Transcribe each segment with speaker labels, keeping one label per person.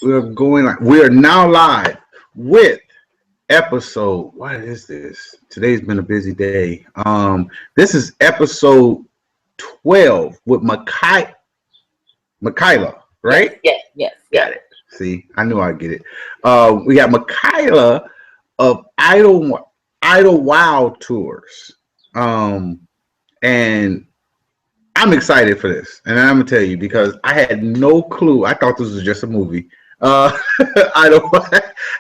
Speaker 1: We are now live with episode. What is this? Today's been a busy day. This is episode 12 with Mikayla,
Speaker 2: Yes,
Speaker 1: right?
Speaker 2: yes, yes,
Speaker 1: Got
Speaker 2: yes.
Speaker 1: it. See, I knew I'd get it. We got Mikayla of Idlewild Tours. And I'm excited for this, and I'm gonna tell you because I had no clue. I thought this was just a movie. I don't,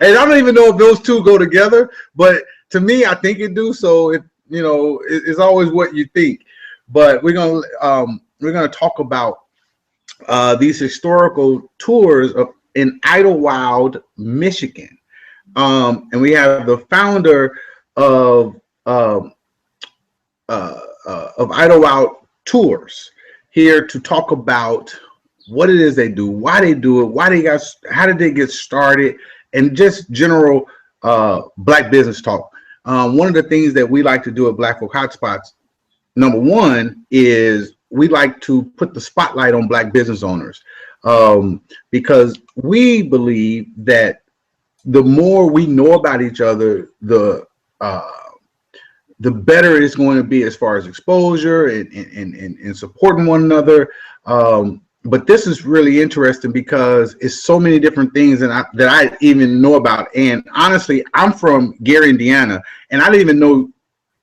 Speaker 1: and I don't even know if those two go together. But to me, I think it do. So it's always what you think. But we're gonna talk about these historical tours in Idlewild, Michigan, and we have the founder of um, of Idlewild Tours here to talk about what it is they do, why they do it, how did they get started, and just general Black business talk. One of the things that we like to do at Black Folk Hotspots, number one, is we like to put the spotlight on Black business owners because we believe that the more we know about each other, the better it's going to be as far as exposure and supporting one another. But this is really interesting because it's so many different things that I even know about. And honestly, I'm from Gary, Indiana, and I didn't even know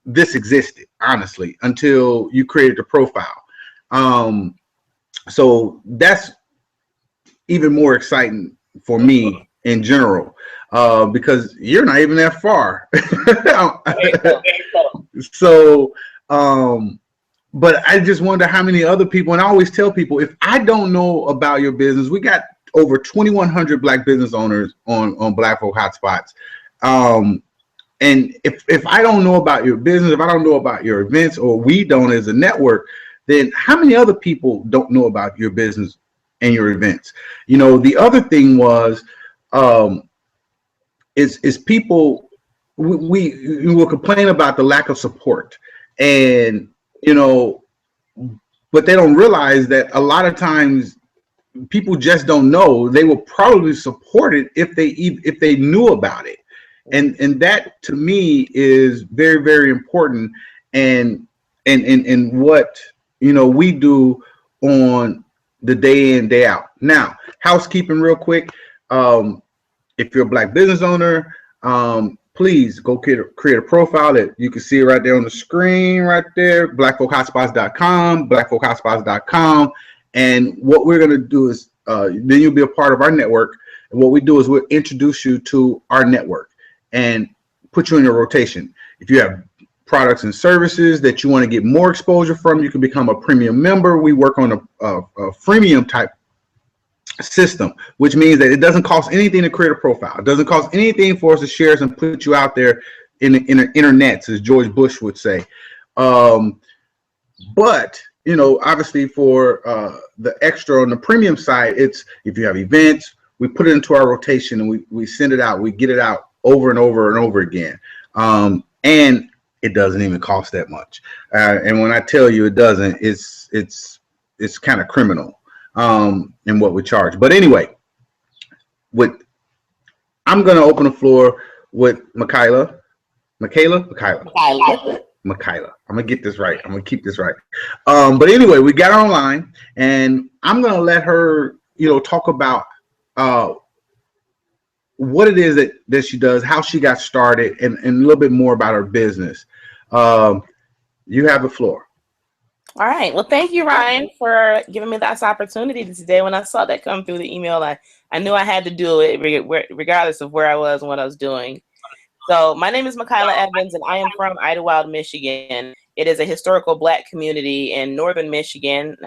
Speaker 1: this existed, honestly, until you created the profile. So that's even more exciting for me in general, because you're not even that far. So, but I just wonder how many other people, and I always tell people, if I don't know about your business, we got over 2,100 Black business owners on Black Folk Hotspots. And if I don't know about your business, if I don't know about your events, or we don't as a network, then how many other people don't know about your business and your events? The other thing was, is people, we will complain about the lack of support, and but they don't realize that a lot of times people just don't know. They will probably support it if they knew about it, and that to me is very, very important, and what we do on the day in, day out. Now, housekeeping real quick. If you're a Black business owner, please go create a profile that you can see right there on the screen right there, blackfolkhotspots.com, blackfolkhotspots.com. And what we're going to do is then you'll be a part of our network. And what we do is we'll introduce you to our network and put you in a rotation. If you have products and services that you want to get more exposure from, you can become a premium member. We work on a freemium type system, which means that it doesn't cost anything to create a profile. It doesn't cost anything for us to share and put you out there in the internet, as George Bush would say. But obviously for the extra on the premium side, it's if you have events, we put it into our rotation and we send it out. We get it out over and over and over again. And it doesn't even cost that much. And when I tell you it doesn't, it's kind of criminal. And what we charge. But anyway, I'm going to open the floor with Mikayla. Mikayla. I'm going to get this right. I'm going to keep this right. But anyway, we got her online, and I'm going to let her, talk about what it is that she does, how she got started, and a little bit more about her business. You have the floor.
Speaker 2: All right. Well, thank you, Ryan, for giving me this opportunity today. When I saw that come through the email, I knew I had to do it regardless of where I was and what I was doing. So my name is Michaela Evans, and I am from Idlewild, Michigan. It is a historical Black community in northern Michigan.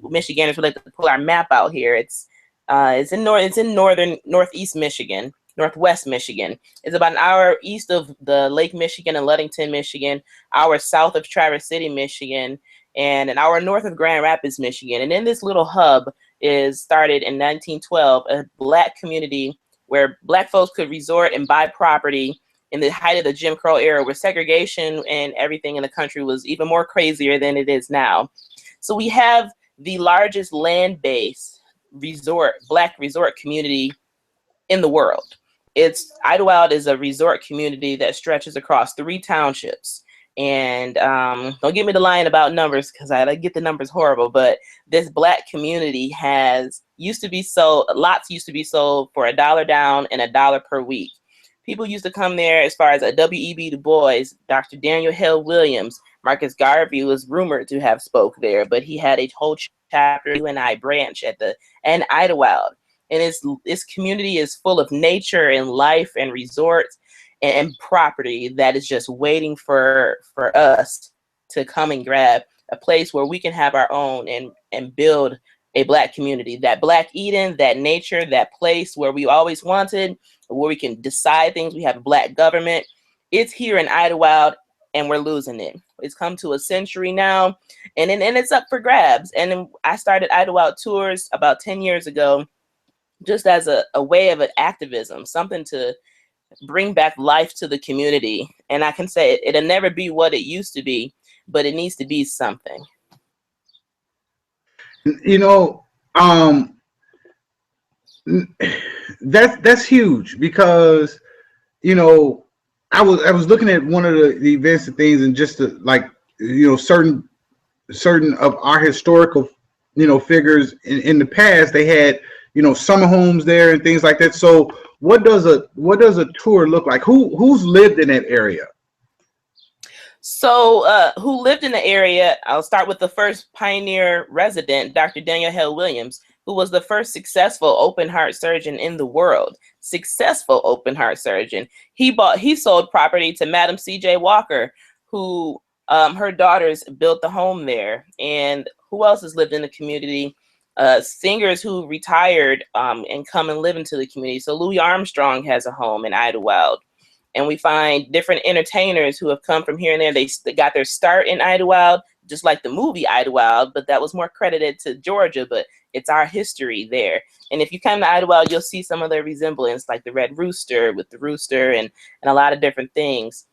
Speaker 2: Michigan is related to pull our map out here. It's in northeast Michigan, northwest Michigan. It's about an hour east of the Lake Michigan and Ludington, Michigan, hour south of Traverse City, Michigan, and an hour north of Grand Rapids, Michigan. And in this little hub is started in 1912, a Black community where Black folks could resort and buy property in the height of the Jim Crow era, where segregation and everything in the country was even more crazier than it is now. So we have the largest land-based Black resort community in the world. Idlewild is a resort community that stretches across 3 townships. And don't get me to lying about numbers, because I get the numbers horrible, but this Black community used to be sold for $1 down and $1 per week. People used to come there as far as a W.E.B. Du Bois, Dr. Daniel Hill Williams, Marcus Garvey was rumored to have spoke there, but he had a whole chapter UNI branch and Idlewild. And this community is full of nature and life and resorts and property that is just waiting for us to come and grab a place where we can have our own and build a Black community, that Black Eden, that nature, that place where we always wanted, where we can decide things. We have a Black government. It's here in Idlewild, and we're losing it. It's come to a century now, and it's up for grabs. And then I started Idlewild Tours about 10 years ago, just as a way of an activism, something to bring back life to the community. And I can say it'll never be what it used to be, but it needs to be something.
Speaker 1: You know, that's huge, because, you know, I was looking at one of the events and things, and just certain of our historical, figures in the past, they had, summer homes there and things like that. So what does a tour look like? Who's lived in that area?
Speaker 2: So who lived in the area? I'll start with the first pioneer resident, Dr. Daniel Hill Williams, who was the first successful open heart surgeon in the world. Successful open heart surgeon. He sold property to Madam C.J. Walker, who her daughters built the home there. And who else has lived in the community? Singers who retired and come and live into the community. So Louis Armstrong has a home in Idlewild. And we find different entertainers who have come from here and there. They got their start in Idlewild, just like the movie Idlewild, but that was more credited to Georgia, but it's our history there. And if you come to Idlewild, you'll see some of the resemblance, like the Red Rooster with the rooster and a lot of different things.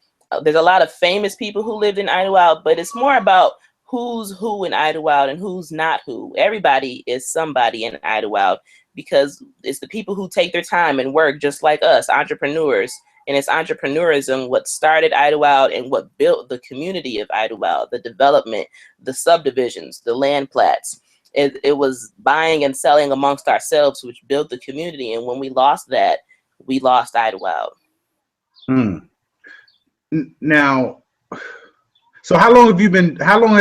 Speaker 2: There's a lot of famous people who lived in Idlewild, but it's more about who's who in Idlewild and who's not who. Everybody is somebody in Idlewild, because it's the people who take their time and work just like us, entrepreneurs. And it's entrepreneurism what started Idlewild and what built the community of Idlewild, the development, the subdivisions, the land plats. It was buying and selling amongst ourselves, which built the community. And when we lost that, we lost Idlewild.
Speaker 1: Now, so how long have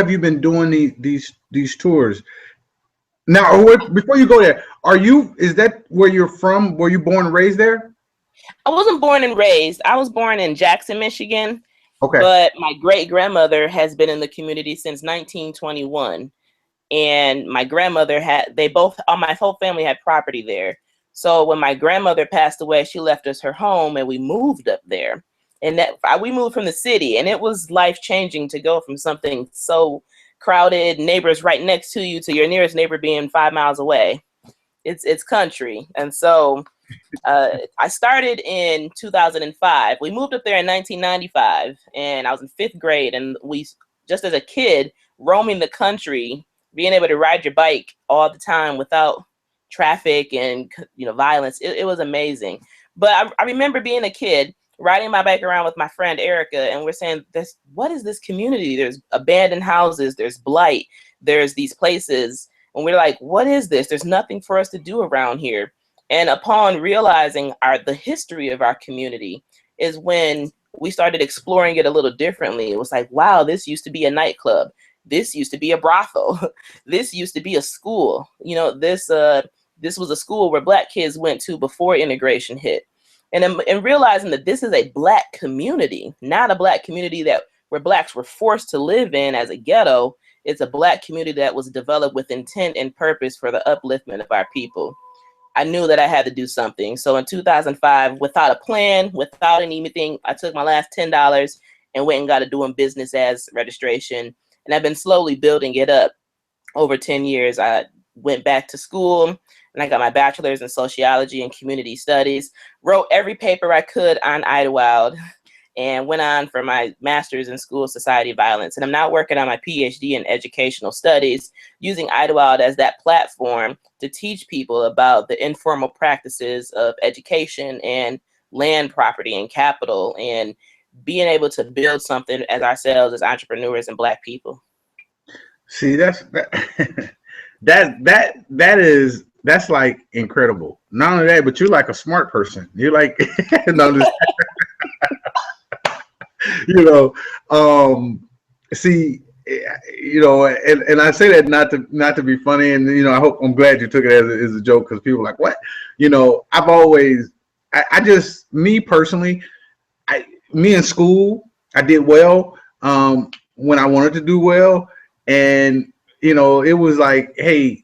Speaker 1: you been doing these tours? Now, before you go there, is that where you're from? Were you born and raised there?
Speaker 2: I wasn't born and raised. I was born in Jackson, Michigan. Okay. But my great grandmother has been in the community since 1921. And my grandmother my whole family had property there. So when my grandmother passed away, she left us her home and we moved up there. And we moved from the city, and it was life-changing to go from something so crowded, neighbors right next to you, to your nearest neighbor being 5 miles away. It's country. And so I started in 2005. We moved up there in 1995, and I was in 5th grade. And we, just as a kid, roaming the country, being able to ride your bike all the time without traffic and violence, it was amazing. But I remember being a kid, riding my bike around with my friend Erica, and we're saying, what is this community? There's abandoned houses, there's blight, there's these places. And we're like, what is this? There's nothing for us to do around here. And upon realizing the history of our community is when we started exploring it a little differently. It was like, wow, this used to be a nightclub. This used to be a brothel. This used to be a school. This was a school where Black kids went to before integration hit. And realizing that this is a Black community, not a Black community where Blacks were forced to live in as a ghetto. It's a Black community that was developed with intent and purpose for the upliftment of our people. I knew that I had to do something. So in 2005, without a plan, without anything, I took my last $10 and went and got a doing business as registration. And I've been slowly building it up over 10 years. I went back to school and I got my bachelor's in sociology and community studies, wrote every paper I could on Idlewild. and went on for my master's in school society violence. And I'm now working on my PhD in educational studies, using Idlewild as that platform to teach people about the informal practices of education and land property and capital, and being able to build something as ourselves as entrepreneurs and Black people.
Speaker 1: See, that's like incredible. Not only that, but you're like a smart person. You're like, no, see, and I say that not to be funny, and I'm glad you took it as a joke, because people are like, what? I've always, me personally, me in school, I did well when I wanted to do well, and it was like, hey,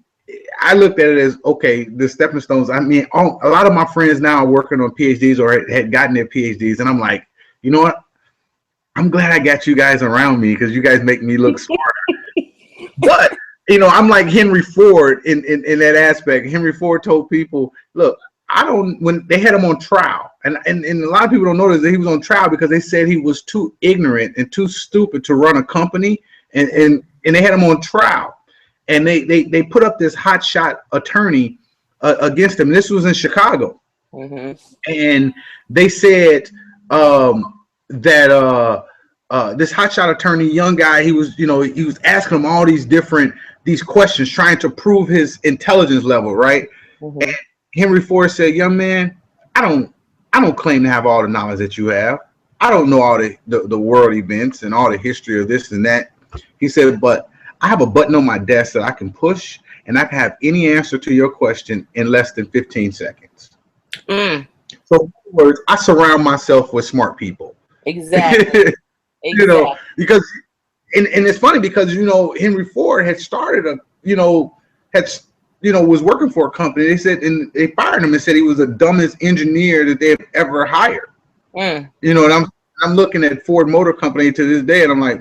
Speaker 1: I looked at it as, okay, the stepping stones. I mean, a lot of my friends now are working on PhDs or had gotten their PhDs, and I'm like, you know what? I'm glad I got you guys around me, because you guys make me look smarter. But I'm like Henry Ford in that aspect. Henry Ford told people, look, when they had him on trial, and a lot of people don't notice that he was on trial because they said he was too ignorant and too stupid to run a company, and they had him on trial, and they put up this hotshot attorney against him. This was in Chicago, and they said that this hotshot attorney, young guy, he was asking him all these questions, trying to prove his intelligence level, right? And Henry Ford said, young man, I don't claim to have all the knowledge that you have. I don't know all the world events and all the history of this and that. He said, but I have a button on my desk that I can push, and I can have any answer to your question in less than 15 seconds. So in other words, I surround myself with smart people.
Speaker 2: Exactly.
Speaker 1: Because and it's funny because Henry Ford had started was working for a company. They said, and they fired him and said he was the dumbest engineer that they've ever hired. And I'm looking at Ford Motor Company to this day, and I'm like,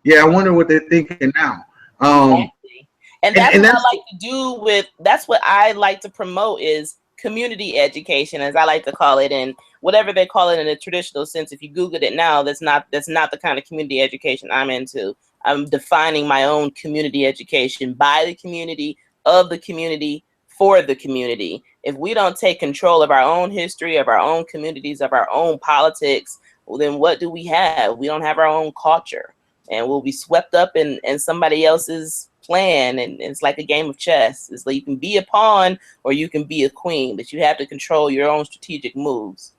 Speaker 1: yeah, I wonder what they're thinking now.
Speaker 2: Exactly. And that's what I like to do that's what I like to promote is community education, as I like to call it, and whatever they call it in a traditional sense. If you Google it now, that's not the kind of community education I'm into. I'm defining my own community education by the community, of the community, for the community. If we don't take control of our own history, of our own communities, of our own politics, well, then what do we have? We don't have our own culture, and we'll be swept up in somebody else's plan, and it's like a game of chess. It's like you can be a pawn or you can be a queen, but you have to control your own strategic moves.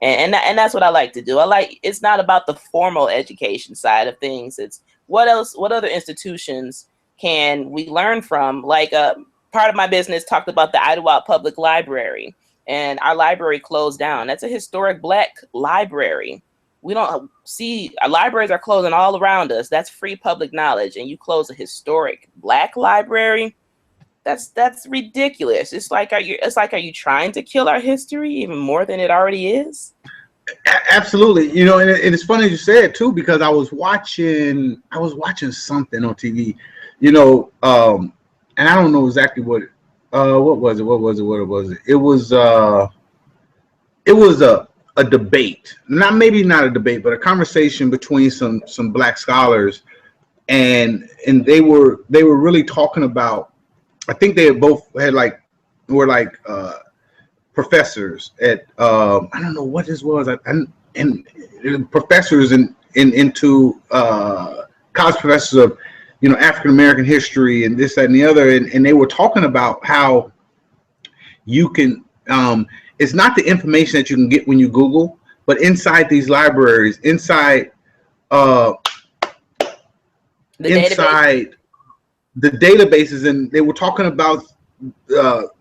Speaker 2: And that's what I like to do. It's not about the formal education side of things. It's what other institutions can we learn from? Like part of my business talked about the Idlewild Public Library, and our library closed down. That's a historic Black library. We don't see, our libraries are closing all around us. That's free public knowledge, and you close a historic Black library. That's ridiculous. It's like, are you trying to kill our history even more than it already is?
Speaker 1: Absolutely. And it's funny you said too, because I was watching something on TV, and I don't know exactly what was it? It was a debate, not a debate, but a conversation between some Black scholars, and they were really talking about, I think they both were professors at I don't know what this was, and professors into college professors of African American history and this, that, and the other, and they were talking about how you can it's not the information that you can get when you Google, but inside these libraries, inside the databases, and they were talking about the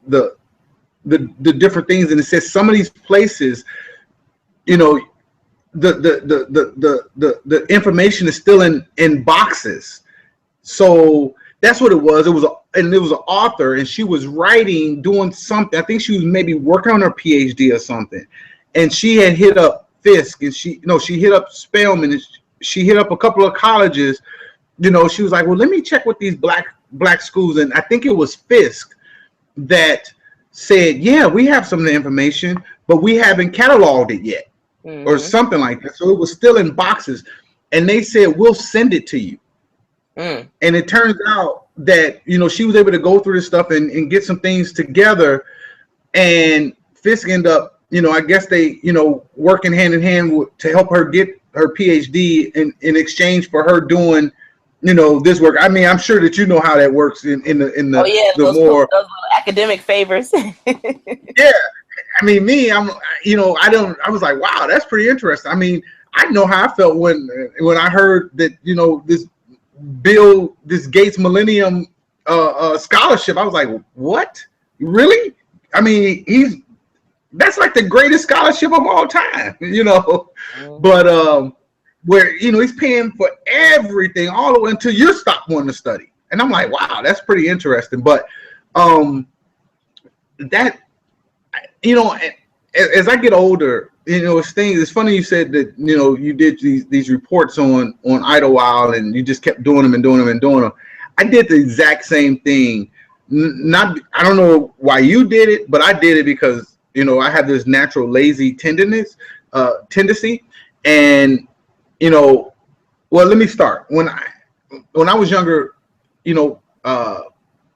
Speaker 1: different things, and it says some of these places, the information is still in boxes. So that's what it was. It was an author, and she was doing something. I think she was maybe working on her PhD or something, and she had hit up Fisk, and she hit up Spelman, and she hit up a couple of colleges. She was like, well, let me check with these black schools, and I think it was Fisk that said, yeah, we have some of the information, but we haven't cataloged it yet. or something like that. So it was still in boxes, and they said, we'll send it to you. And it turns out that, you know, she was able to go through this stuff and get some things together, and Fisk ended up, you know, I guess they, you know, working hand in hand to help her get her PhD in exchange for her doing, you know, this work. I mean, I'm sure that you know how that works in the
Speaker 2: those
Speaker 1: more
Speaker 2: little academic favors.
Speaker 1: Yeah, I mean, I'm, you know, I was like, wow, that's pretty interesting. I mean, I know how I felt when I heard that, you know, this Gates Millennium scholarship. I was like, what? Really? I mean, that's like the greatest scholarship of all time, you know. But where, you know, he's paying for everything all the way until you stop wanting to study. And I'm like, wow, that's pretty interesting. But that, you know, as I get older, you know, it's funny you said that, you know, you did these reports on Idlewild, and you just kept doing them and doing them and doing them. I did the exact same thing. I don't know why you did it, but I did it because, you know, I have this natural lazy tendency. And, you know, well, let me start. When I was younger, you know,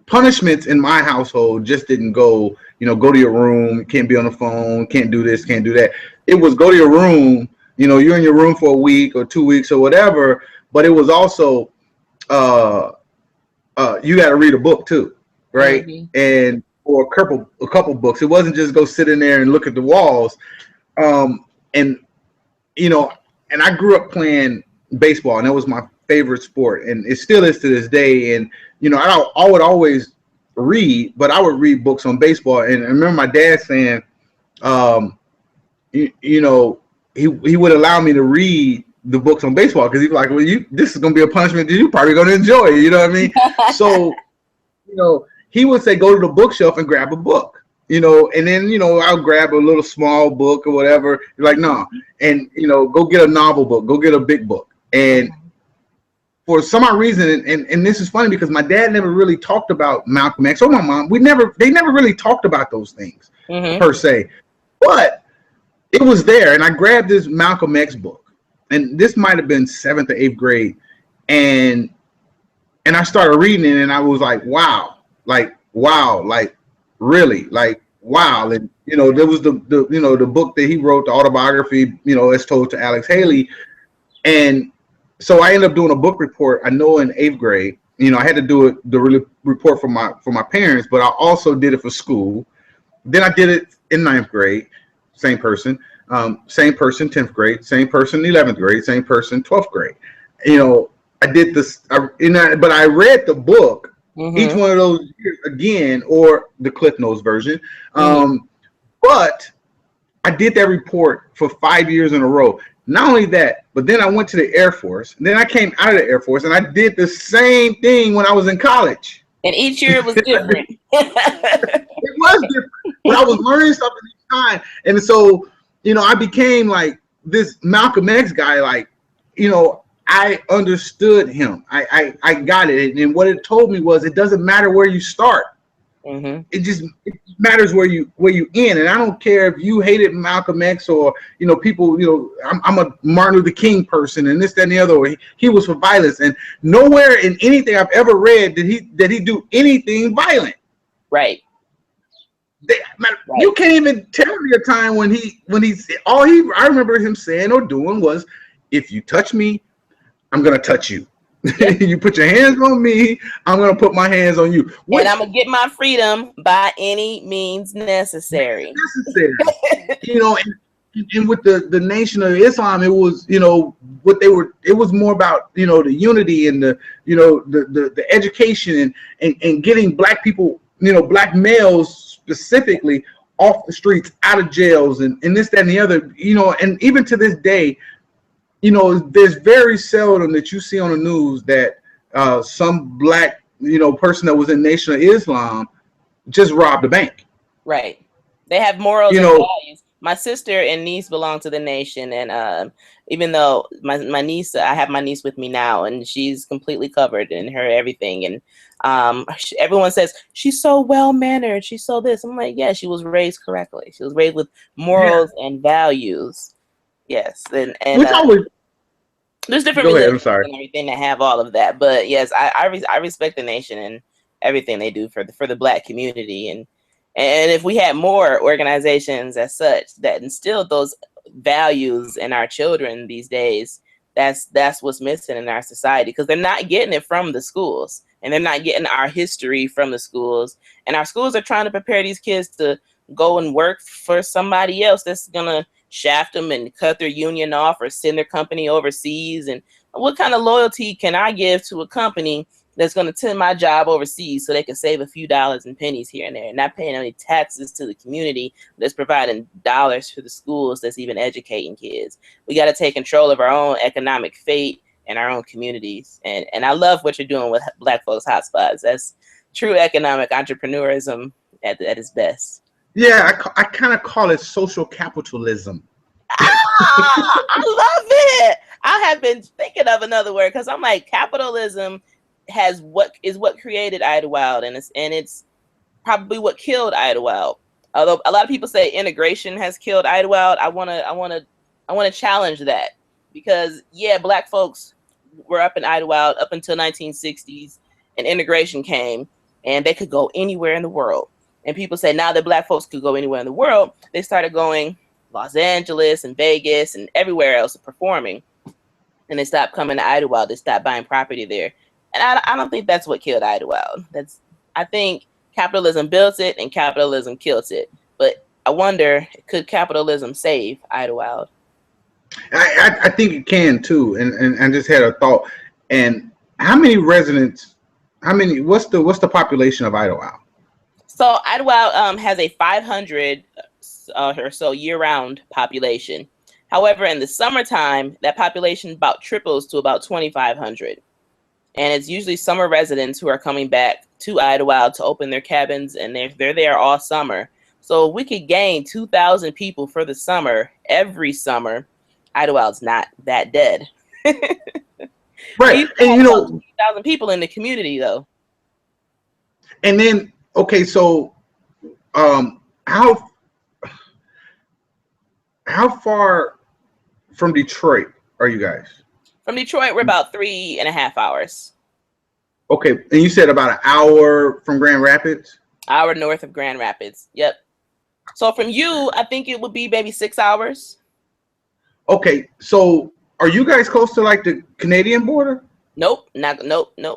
Speaker 1: punishments in my household just didn't go, you know, go to your room, can't be on the phone, can't do this, can't do that. It was go to your room, you know, you're in your room for a week or 2 weeks or whatever, but it was also you got to read a book too, right? And or a couple books. It wasn't just go sit in there and look at the walls. And you know, and I grew up playing baseball, and that was my favorite sport, and it still is to this day. And you know, I would always read, but I would read books on baseball. And I remember my dad saying, you know, he would allow me to read the books on baseball because he's like, well, this is gonna be a punishment that you're probably gonna enjoy. You know what I mean? So, you know, he would say, go to the bookshelf and grab a book. You know, and then, you know, I'll grab a little small book or whatever. You're like, no, and you know, go get a novel book, go get a big book. And for some odd reason, and this is funny because my dad never really talked about Malcolm X, or my mom. They never really talked about those things per se. But it was there, and I grabbed this Malcolm X book, and this might have been 7th or 8th grade, and I started reading it, and I was like, wow, like really, like wow. And you know, there was the you know, the book that he wrote, the autobiography, you know, as told to Alex Haley. And so I ended up doing a book report, I know, in 8th grade. You know, I had to do the report for my parents, but I also did it for school. Then I did it in 9th grade, same person, 10th grade, same person, 11th grade, same person, 12th grade. You know, I did this, but I read the book each one of those years again, or the Cliff Notes version. But I did that report for 5 years in a row. Not only that, but then I went to the Air Force. And then I came out of the Air Force, and I did the same thing when I was in college.
Speaker 2: And each year it was different.
Speaker 1: It was different, but I was learning something each time. And so, you know, I became like this Malcolm X guy. Like, you know, I understood him. I got it. And what it told me was, it doesn't matter where you start. It matters where you end. And I don't care if you hated Malcolm X, or, you know, people, you know, I'm a Martin Luther King person and this, that, and the other, or he was for violence. And nowhere in anything I've ever read did he do anything violent.
Speaker 2: Right.
Speaker 1: You can't even tell me a time when I remember him saying or doing was, if you touch me, I'm gonna touch you. Yep. You put your hands on me, I'm gonna put my hands on you.
Speaker 2: And I'm gonna get my freedom by any means necessary.
Speaker 1: You know, and with the Nation of Islam, it was, you know, it was more about, you know, the unity and the, you know, the education and getting black people, you know, black males specifically, off the streets, out of jails, and this, that, and the other, you know. And even to this day, you know, there's very seldom that you see on the news that some black, you know, person that was in Nation of Islam just robbed a bank.
Speaker 2: Right. They have morals and values. My sister and niece belong to the Nation, and even though my niece, I have my niece with me now, and she's completely covered in her everything, and everyone says she's so well mannered, she's so this. I'm like, yeah, she was raised correctly. She was raised with morals and values. Yes, and
Speaker 1: Which always
Speaker 2: there's different
Speaker 1: go ahead. I'm
Speaker 2: religions
Speaker 1: sorry.
Speaker 2: and everything that have all of that, but yes, I respect the nation and everything they do for the Black community, and if we had more organizations as such that instilled those values in our children these days, that's what's missing in our society, because they're not getting it from the schools, and they're not getting our history from the schools, and our schools are trying to prepare these kids to go and work for somebody else that's gonna shaft them and cut their union off or send their company overseas. And what kind of loyalty can I give to a company that's going to send my job overseas so they can save a few dollars and pennies here and there, and not paying any taxes to the community that's providing dollars for the schools that's even educating kids? We got to take control of our own economic fate and our own communities. And I love what you're doing with Black Folks Hotspots. That's true economic entrepreneurism at its best.
Speaker 1: Yeah, I kind of call it social capitalism.
Speaker 2: I love it. I have been thinking of another word, because I'm like, capitalism is what created Idlewild, and it's probably what killed Idlewild. Although a lot of people say integration has killed Idlewild, I wanna challenge that, because yeah, Black folks were up in Idlewild up until 1960s, and integration came, and they could go anywhere in the world. And people say now that Black folks could go anywhere in the world, they started going Los Angeles and Vegas and everywhere else performing. And they stopped coming to Idlewild. They stopped buying property there. And I don't think that's what killed Idlewild. I think capitalism built it and capitalism kills it. But I wonder, could capitalism save Idlewild?
Speaker 1: I think it can too. And I just had a thought. And how many residents? What's the population of Idlewild?
Speaker 2: So Idlewild has a 500 or so year-round population. However, in the summertime, that population about triples to about 2,500. And it's usually summer residents who are coming back to Idlewild to open their cabins, and they're there all summer. So we could gain 2,000 people for the summer every summer. Idlewild's not that dead.
Speaker 1: Right. And
Speaker 2: 2,000 people in the community though.
Speaker 1: And then okay, so how far from Detroit are you guys?
Speaker 2: From Detroit, we're about 3.5 hours.
Speaker 1: Okay, and you said about an hour from Grand Rapids?
Speaker 2: Hour north of Grand Rapids. Yep. So from you, I think it would be maybe 6 hours. Okay,
Speaker 1: so are you guys close to like the Canadian border?
Speaker 2: Nope.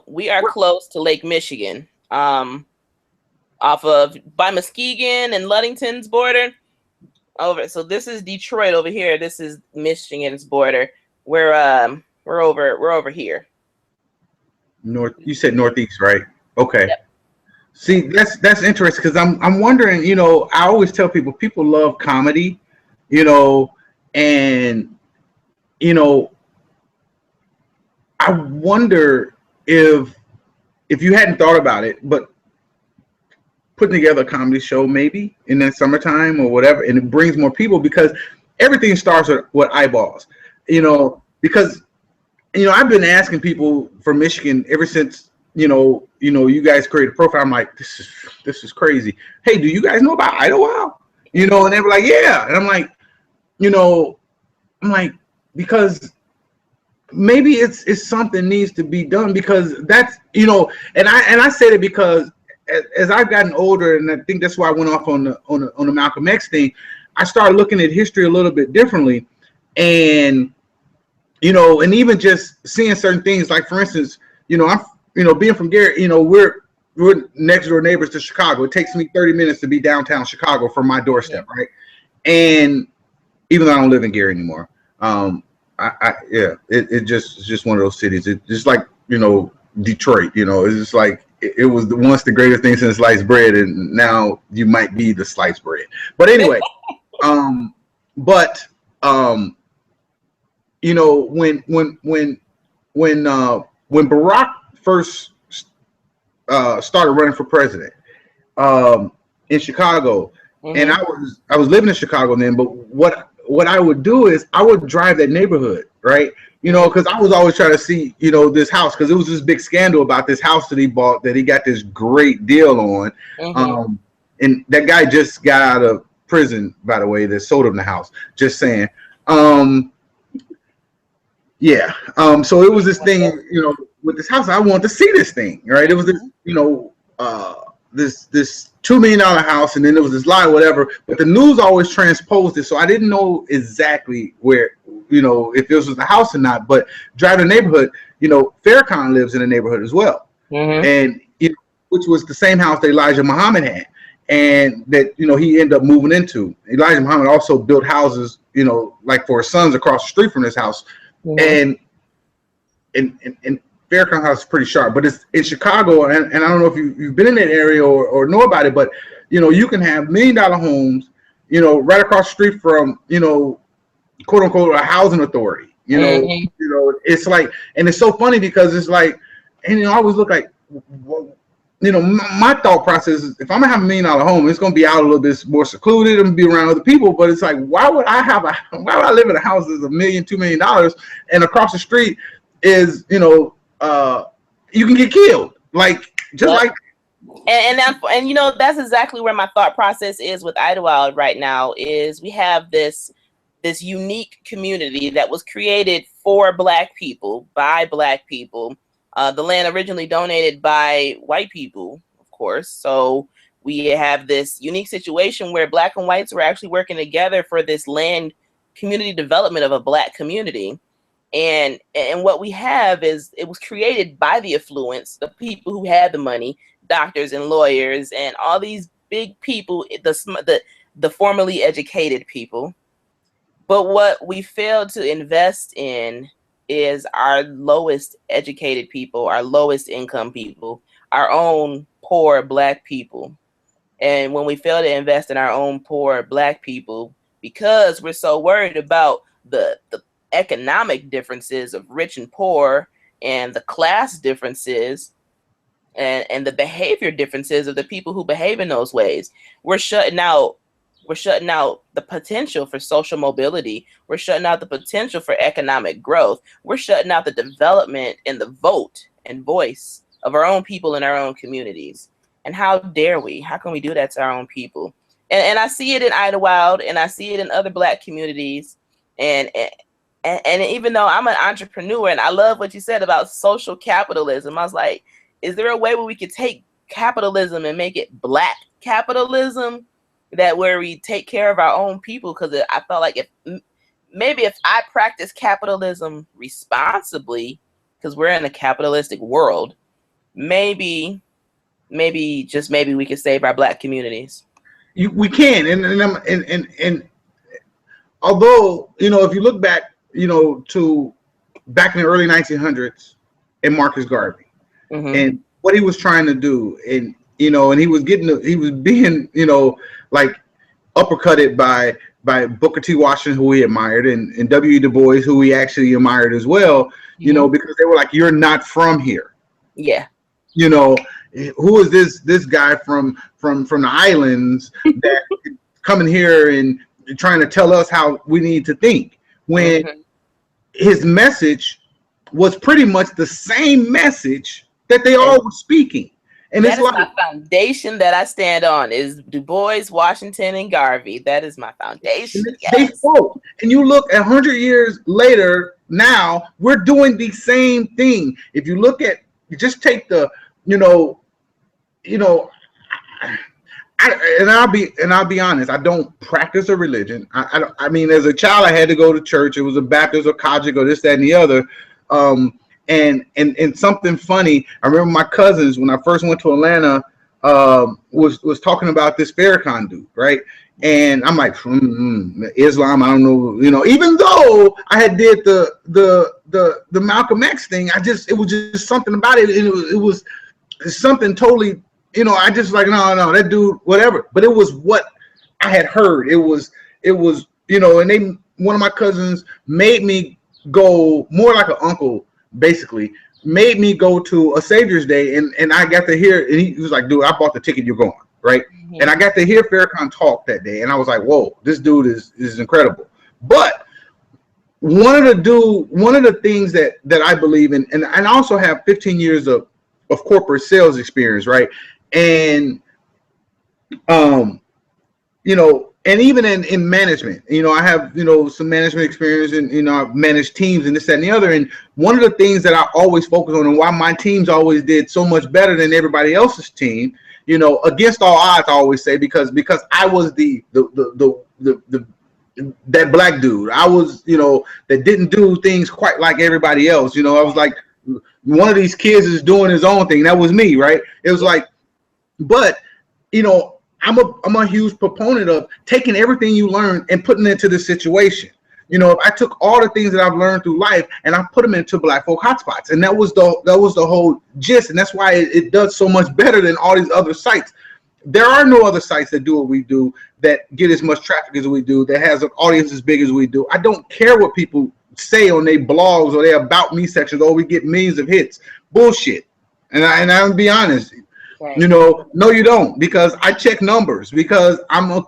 Speaker 2: We are close to Lake Michigan. Off of by Muskegon and Ludington's border. Over. So this is Detroit over here. This is Michigan's border. We're over here.
Speaker 1: North. You said northeast, right? Okay.
Speaker 2: Yep.
Speaker 1: See, that's interesting, because I'm wondering. I always tell people love comedy, and I wonder if you hadn't thought about it, but putting together a comedy show maybe in the summertime or whatever, and it brings more people, because everything starts with eyeballs, because I've been asking people from Michigan ever since you guys created a profile. I'm like, this is crazy. Hey, do you guys know about Idlewild? And they were like, yeah. And I'm like, because maybe it's something needs to be done, because that's and I said it because as I've gotten older, and I think that's why I went off on the Malcolm X thing, I started looking at history a little bit differently, and and even just seeing certain things, like for instance, I'm being from Gary, we're next door neighbors to Chicago. It takes me 30 minutes to be downtown Chicago from my doorstep, right? And even though I don't live in Gary anymore, it's just one of those cities. It's just like Detroit, it's just like it was once the greatest thing since sliced bread, and now you might be the sliced bread. But anyway, when Barack first started running for president in Chicago, mm-hmm. and I was living in Chicago then, but what I would do is I would drive that neighborhood, right? Because I was always trying to see, this house, because it was this big scandal about this house that he bought, that he got this great deal on. Mm-hmm. And that guy just got out of prison, by the way, that sold him the house. Just saying. Um, yeah. So it was this thing, with this house. I wanted to see this thing, right? It was this, this $2 million house, and then there was this lot, whatever. But the news always transposed it, so I didn't know exactly where, if this was the house or not. But driving the neighborhood, Farrakhan lives in the neighborhood as well, and which was the same house that Elijah Muhammad had, and that he ended up moving into. Elijah Muhammad also built houses, like for his sons across the street from this house, and Farrakhan house is pretty sharp, but it's in Chicago, and I don't know if you've been in that area or know about it, but you can have $1 million homes, right across the street from quote unquote a housing authority. It's like, and it's so funny because it's like, and I always look like, my thought process is, if I'm gonna have $1 million home, it's gonna be out a little bit more secluded and be around other people. But it's like, why would I live in a house that's $1 million, $2 million, and across the street is, you can get killed, like just like.
Speaker 2: And that's exactly where my thought process is with Idlewild right now. Is we have this unique community that was created for Black people by Black people. The land originally donated by white people, of course. So we have this unique situation where Black and whites were actually working together for this land community development of a Black community. And what we have is, it was created by the affluence, the people who had the money, doctors and lawyers and all these big people, the formerly educated people. But what we failed to invest in is our lowest educated people, our lowest income people, our own poor Black people. And when we fail to invest in our own poor Black people, because we're so worried about the economic differences of rich and poor, and the class differences, and the behavior differences of the people who behave in those ways, we're shutting out the potential for social mobility. We're shutting out the potential for economic growth. We're shutting out the development and the vote and voice of our own people in our own communities. And how dare we? How can we do that to our own people? And I see it in Idlewild, and I see it in other Black communities. And even though I'm an entrepreneur, and I love what you said about social capitalism, I was like, is there a way where we could take capitalism and make it Black capitalism, that where we take care of our own people? Because I felt like if I practice capitalism responsibly, because we're in a capitalistic world, maybe we could save our Black communities.
Speaker 1: We can, and although if you look back, to back in the early 1900s, and Marcus Garvey, and what he was trying to do, and he was being like uppercutted by Booker T. Washington, who he admired, and W. Du Bois, who he actually admired as well, because they were like, you're not from here.
Speaker 2: Yeah.
Speaker 1: Who is this guy from the islands that coming here and trying to tell us how we need to think, when his message was pretty much the same message that they all were speaking. And
Speaker 2: that
Speaker 1: it's
Speaker 2: is my foundation that I stand on, is Du Bois, Washington, and Garvey. That is my foundation.
Speaker 1: They spoke. And you look 100 years later, now we're doing the same thing. If you look at, you just take the, I'll be honest, I don't practice a religion. I mean, as a child, I had to go to church. It was a Baptist or Catholic or this, that, and the other. And something funny, I remember my cousins, when I first went to Atlanta, was talking about this Farrakhan dude, right? And I'm like, Islam, I don't know, even though I had did the Malcolm X thing, it was just something about it, and it was something totally, I just like, no, that dude, whatever. But it was what I had heard. It was, and one of my cousins made me go, more like an uncle, basically, made me go to a Savior's Day, and I got to hear, and he was like, dude, I bought the ticket, you're going, right? And I got to hear Farrakhan talk that day, and I was like, whoa, this dude is incredible. But one of the things that I believe in, and I also have 15 years of corporate sales experience, right? And and even in management, I have, some management experience, and, I've managed teams and this, that, and the other. And one of the things that I always focus on, and why my teams always did so much better than everybody else's team, against all odds, I always say, because I was the that black dude. I was, that didn't do things quite like everybody else. I was like, one of these kids is doing his own thing. That was me, right? It was like, but, I'm a huge proponent of taking everything you learn and putting it into this situation. If I took all the things that I've learned through life and I put them into Black folk hotspots, and that was the whole gist, and that's why it does so much better than all these other sites. There are no other sites that do what we do, that get as much traffic as we do, that has an audience as big as we do. I don't care what people say on their blogs or their About Me sections. Oh, we get millions of hits. Bullshit. And I'll be honest. Right. No, you don't, because I check numbers, because I'm, not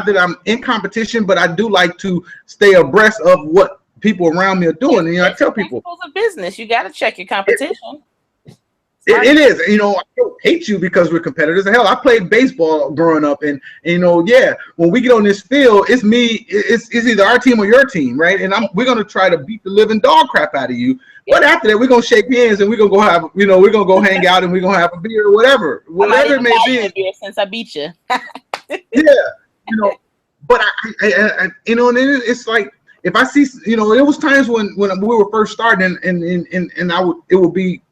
Speaker 1: that I'm in competition, but I do like to stay abreast of what people around me are doing. And I tell people,
Speaker 2: it's a business. You got to check your competition.
Speaker 1: It is. I don't hate you because we're competitors. Hell, I played baseball growing up, and when we get on this field, it's me. It's either our team or your team, right? And we're gonna try to beat the living dog crap out of you. But after that, we're gonna shake hands and we're gonna go have, we're gonna go hang out and we're gonna have a beer or whatever it may be.
Speaker 2: A beer since I beat you.
Speaker 1: Yeah, but I and it's like, if I see, there was times when we were first starting, and it would be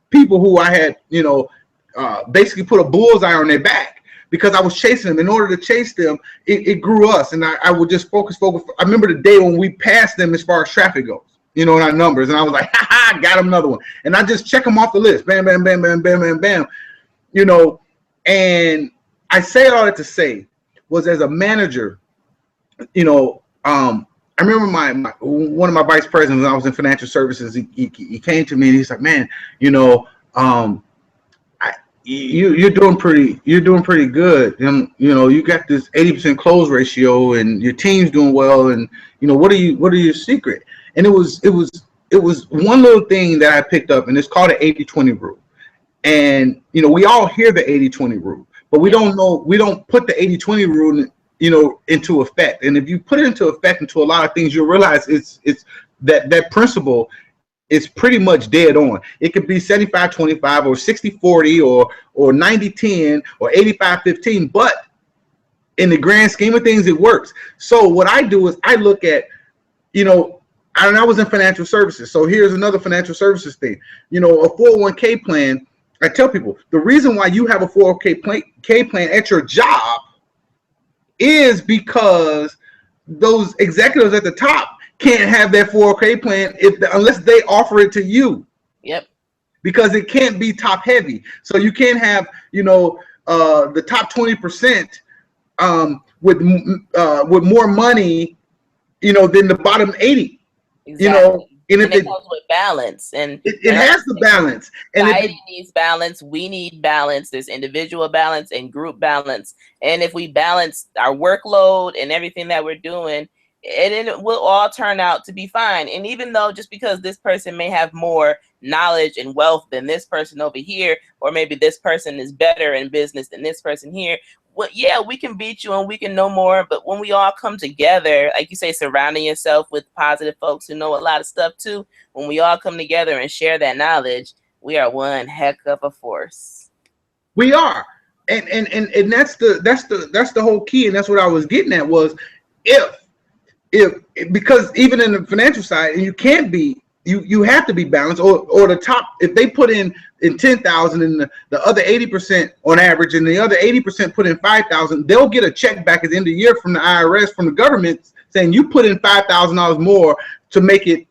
Speaker 1: people who I had, basically put a bullseye on their back, because I was chasing them. In order to chase them, it grew us, and I would just focus. I remember the day when we passed them as far as traffic goes, in our numbers, and I was like, ha, got him another one. And I just check them off the list, bam, bam, bam, bam, bam, bam, bam, and I say all that to say was, as a manager, I remember one of my vice presidents when I was in financial services. He came to me and he's like, "Man, you're doing pretty good. You got this 80% close ratio, and your team's doing well. And what are your secret?" And it was one little thing that I picked up, and it's called the 80-20 rule. And we all hear the 80-20 rule, but we don't put the 80-20 rule into effect. And if you put it into effect into a lot of things, you'll realize it's that principle is pretty much dead on. It could be 75-25 or 60-40 or 90-10 or 85-15, but in the grand scheme of things, it works. So what I do is I look at, and I was in financial services. So here's another financial services thing. A 401k plan. I tell people, the reason why you have a 401k plan at your job is because those executives at the top can't have their 401k plan unless they offer it to you.
Speaker 2: Yep.
Speaker 1: Because it can't be top heavy. So you can't have, the top 20% with more money, than the bottom 80.
Speaker 2: Exactly. And it comes with balance, and
Speaker 1: it has the balance. And
Speaker 2: society needs balance. We need balance. There's individual balance and group balance. And if we balance our workload and everything that we're doing, it will all turn out to be fine. And even though just because this person may have more knowledge and wealth than this person over here, or maybe this person is better in business than this person here, well, yeah, we can beat you and we can know more. But when we all come together, like you say, surrounding yourself with positive folks who know a lot of stuff too, when we all come together and share that knowledge, we are one heck of a force. We are. And that's the whole key. And that's what I was getting at was, because even in the financial side, and you can't be, you have to be balanced, or the top, if they put in 10,000 and the other 80% on average, and the other 80% put in 5,000, they'll get a check back at the end of the year from the IRS, from the government, saying you put in $5,000 more to make it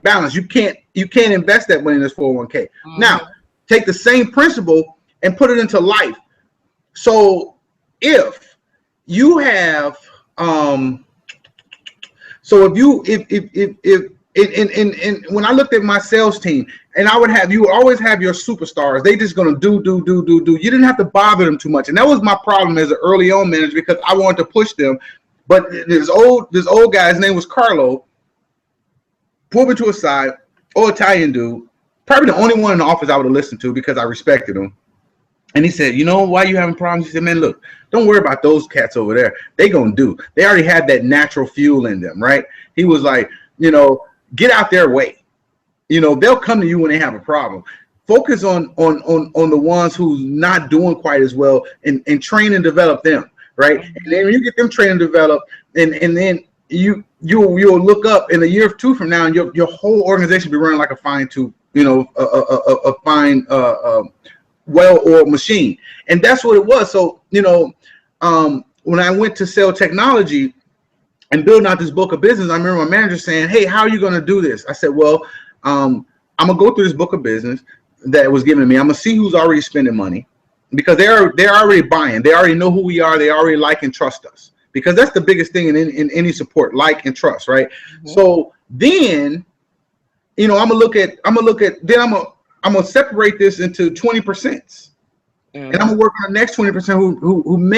Speaker 2: balanced. You can't invest that money in this 401k. Mm-hmm. Now, take the same principle and put it into life. So if you have, And when I looked at my sales team, and you would always have your superstars. They just gonna do. You didn't have to bother them too much, and that was my problem as an early on manager, because I wanted to push them. But this old guy, his name was Carlo, pulled me to a side, old Italian dude, probably the only one in the office I would have listened to because I respected him.
Speaker 1: And he said, you know why you having problems? He said, man, look, don't worry about those cats over there. They gonna do. They already had that natural fuel in them, right? He was like, get out their way. They'll come to you when they have a problem. Focus on the ones who's not doing quite as well, and train and develop them, right? And then when you get them trained and developed, and then you'll look up in a year or two from now, and your whole organization will be running like a fine tooth, a fine well-oiled machine. And that's what it was. So when I went to sell technology and building out this book of business, I remember my manager saying, hey, how are you going to do this? I said, well, I'm going to go through this book of business that was given to me. I'm going to see who's already spending money, because they're already buying. They already know who we are. They already like and trust us, because that's the biggest thing in any support, like and trust, right? Mm-hmm. So then, I'm gonna separate this into 20%, and I'm gonna work on the next 20% who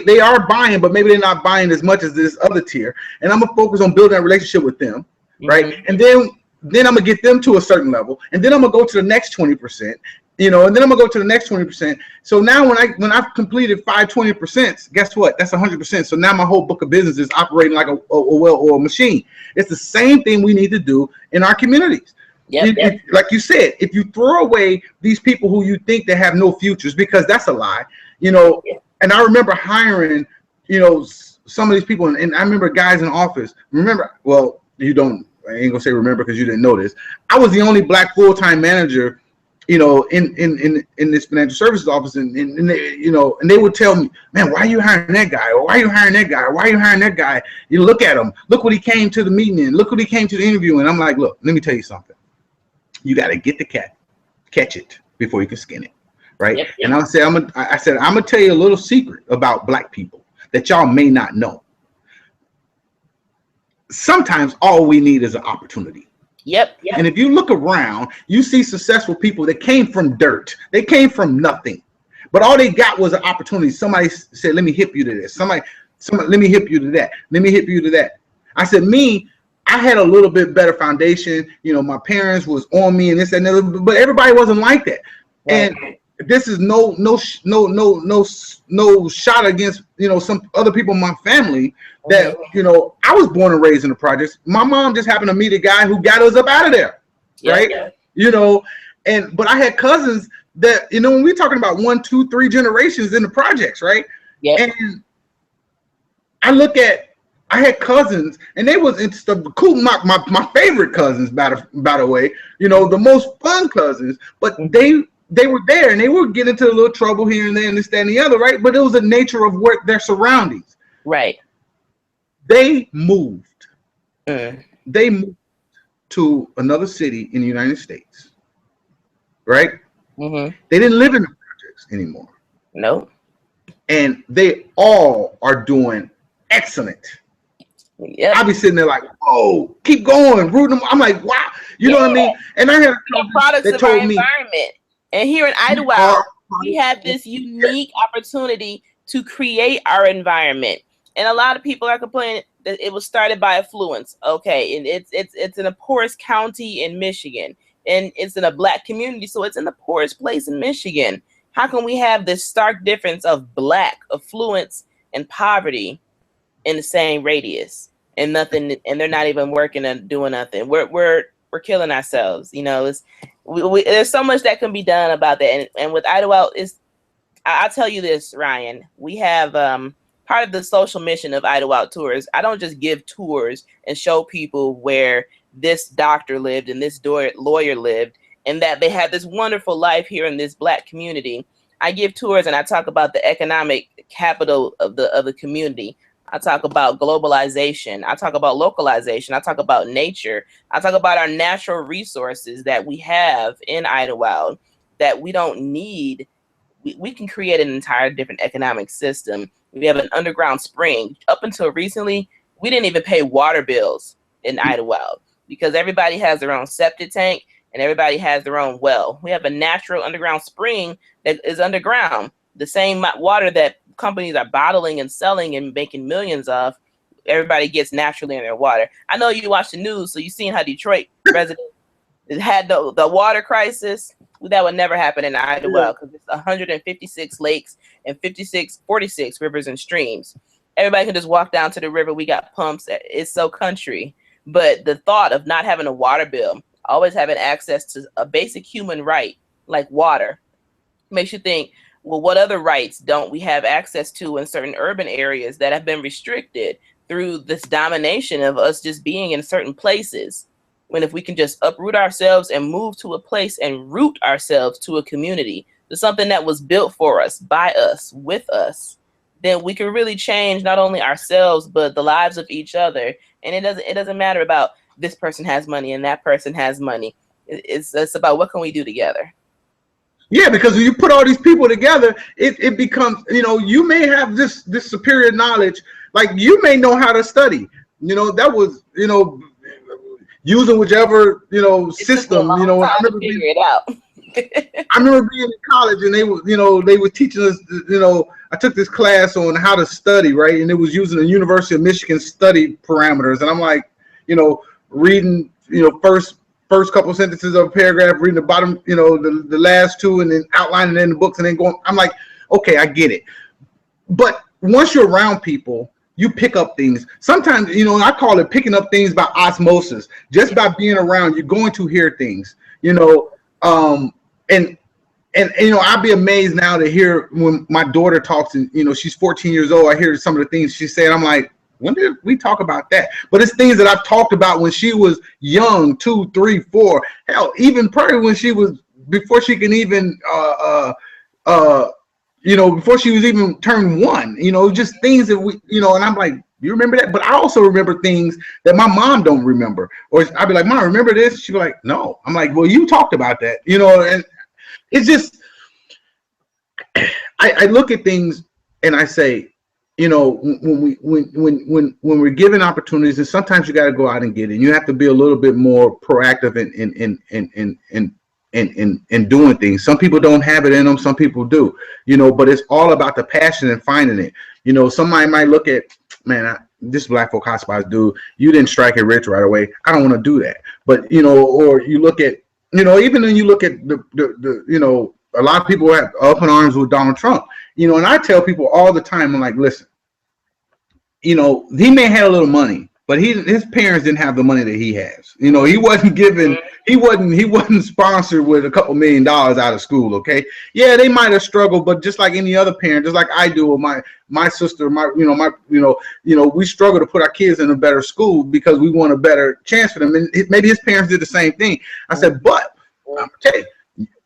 Speaker 1: they are buying, but maybe they're not buying as much as this other tier. And I'm gonna focus on building a relationship with them, right? Mm-hmm. And then I'm gonna get them to a certain level, and then I'm gonna go to the next 20%, and then I'm gonna go to the next 20%. So now when I've completed 20%, guess what? That's 100%. So now my whole book of business is operating like a well-oiled machine. It's the same thing we need to do in our communities. Yep. Like you said, if you throw away these people who you think they have no futures, because that's a lie, And I remember hiring, some of these people, and I remember guys in office. Well, I ain't gonna say remember because you didn't know this. I was the only black full-time manager, in this financial services office, and they would tell me, man, why are you hiring that guy? Or why are you hiring that guy? Or why are you hiring that guy? You look at him. Look what he came to the meeting in. Look what he came to the interview. And I'm like, look, let me tell you something. You got to get the cat, catch it before you can skin it, right? Yep. And I said, I'm gonna tell you a little secret about black people that y'all may not know. Sometimes all we need is an opportunity. Yep. And if you look around, you see successful people that came from dirt. They came from nothing, but all they got was an opportunity. Somebody said, let me hip you to this. Somebody, let me hip you to that. Let me hip you to that. I said, I had a little bit better foundation. My parents was on me and this and that, but everybody wasn't like that. Right. And this is no shot against, some other people in my family that, I was born and raised in the projects. My mom just happened to meet a guy who got us up out of there. Right. Yeah. But I had cousins that, when we're talking about 1, 2, 3 generations in the projects. Right. Yeah. And I had cousins, and they was cool. My favorite cousins, by the way, the most fun cousins. But they were there, and they would get into a little trouble here and there, and this, that, and the other, right? But it was the nature of their surroundings. Right. They moved. They moved to another city in the United States. Right. Mm-hmm. They didn't live in the projects anymore. No. And they all are doing excellent. Yeah, I'll be sitting there like, oh, keep going, rooting them. I'm like, wow, you know what I mean? And I had
Speaker 2: products of our environment. And here in Idlewild, we have this unique opportunity to create our environment. And a lot of people are complaining that it was started by affluence. Okay, and it's in a poorest county in Michigan, and it's in a black community, so it's in the poorest place in Michigan. How can we have this stark difference of black affluence and poverty in the same radius? And nothing, and they're not even working and doing nothing. We're killing ourselves. There's so much that can be done about that. And with Idlewild, I'll tell you this, Ryan. We have part of the social mission of Idlewild Tours. I don't just give tours and show people where this doctor lived and this lawyer lived, and that they have this wonderful life here in this black community. I give tours and I talk about the economic capital of the community. I talk about globalization. I talk about localization. I talk about nature. I talk about our natural resources that we have in Idlewild that we don't need. We can create an entire different economic system. We have an underground spring. Up until recently, we didn't even pay water bills in Idlewild because everybody has their own septic tank and everybody has their own well. We have a natural underground spring that is underground. The same water that companies are bottling and selling and making millions of, everybody gets naturally in their water. I know you watch the news, so you've seen how Detroit residents had the water crisis. that would never happen in Idlewild because it's 156 lakes and 46 rivers and streams. Everybody can just walk down to the river. We got pumps. It's so country. But the thought of not having a water bill, always having access to a basic human right like water, makes you think, well, what other rights don't we have access to in certain urban areas that have been restricted through this domination of us just being in certain places? When if we can just uproot ourselves and move to a place and root ourselves to a community, to something that was built for us, by us, with us, then we can really change not only ourselves, but the lives of each other. And it doesn't matter about this person has money and that person has money. It's about what can we do together.
Speaker 1: Yeah, because when you put all these people together, it becomes, you know, you may have this superior knowledge, like you may know how to study, you know, that was, you know, using whichever, you know, system, you know, I remember
Speaker 2: figure it out.
Speaker 1: I remember being in college and they were, you know, they were teaching us, you know, I took this class on how to study, right? And it was using the University of Michigan study parameters. And I'm like, you know, reading, you know, first couple sentences of a paragraph, reading the bottom, you know, the last two, and then outlining it in the books, and then going, I'm like, okay, I get it. But once you're around people, you pick up things. Sometimes, you know, I call it picking up things by osmosis. Just by being around, you're going to hear things, you know. And you know, I'd be amazed now to hear when my daughter talks, and you know, she's 14 years old. I hear some of the things she said. I'm like, when did we talk about that? But it's things that I've talked about when she was young, 2, 3, 4. Hell, even probably when she was, before she can even you know, before she was even turned 1. You know, just things that we, you know, and I'm like, you remember that? But I also remember things that my mom don't remember. Or I'd be like, Mom, remember this? She'd be like, no. I'm like, well, you talked about that, you know. And it's just, I look at things and I say, you know, when we're given opportunities, and sometimes you got to go out and get it. You have to be a little bit more proactive in doing things. Some people don't have it in them, some people do, you know. But it's all about the passion and finding it. You know, somebody might look at, man, this Black folk hospice dude, you didn't strike it rich right away. I don't want to do that. But you know, or you look at, you know, even when you look at the you know, a lot of people are up in arms with Donald Trump, you know, and I tell people all the time, I'm like, listen, you know, he may have a little money, but his parents didn't have the money that he has. You know, he wasn't given, he wasn't sponsored with $2 million out of school. Okay, yeah, they might have struggled, but just like any other parent, just like I do with my sister, we struggle to put our kids in a better school because we want a better chance for them. And maybe his parents did the same thing. I said, but I'm gonna tell you,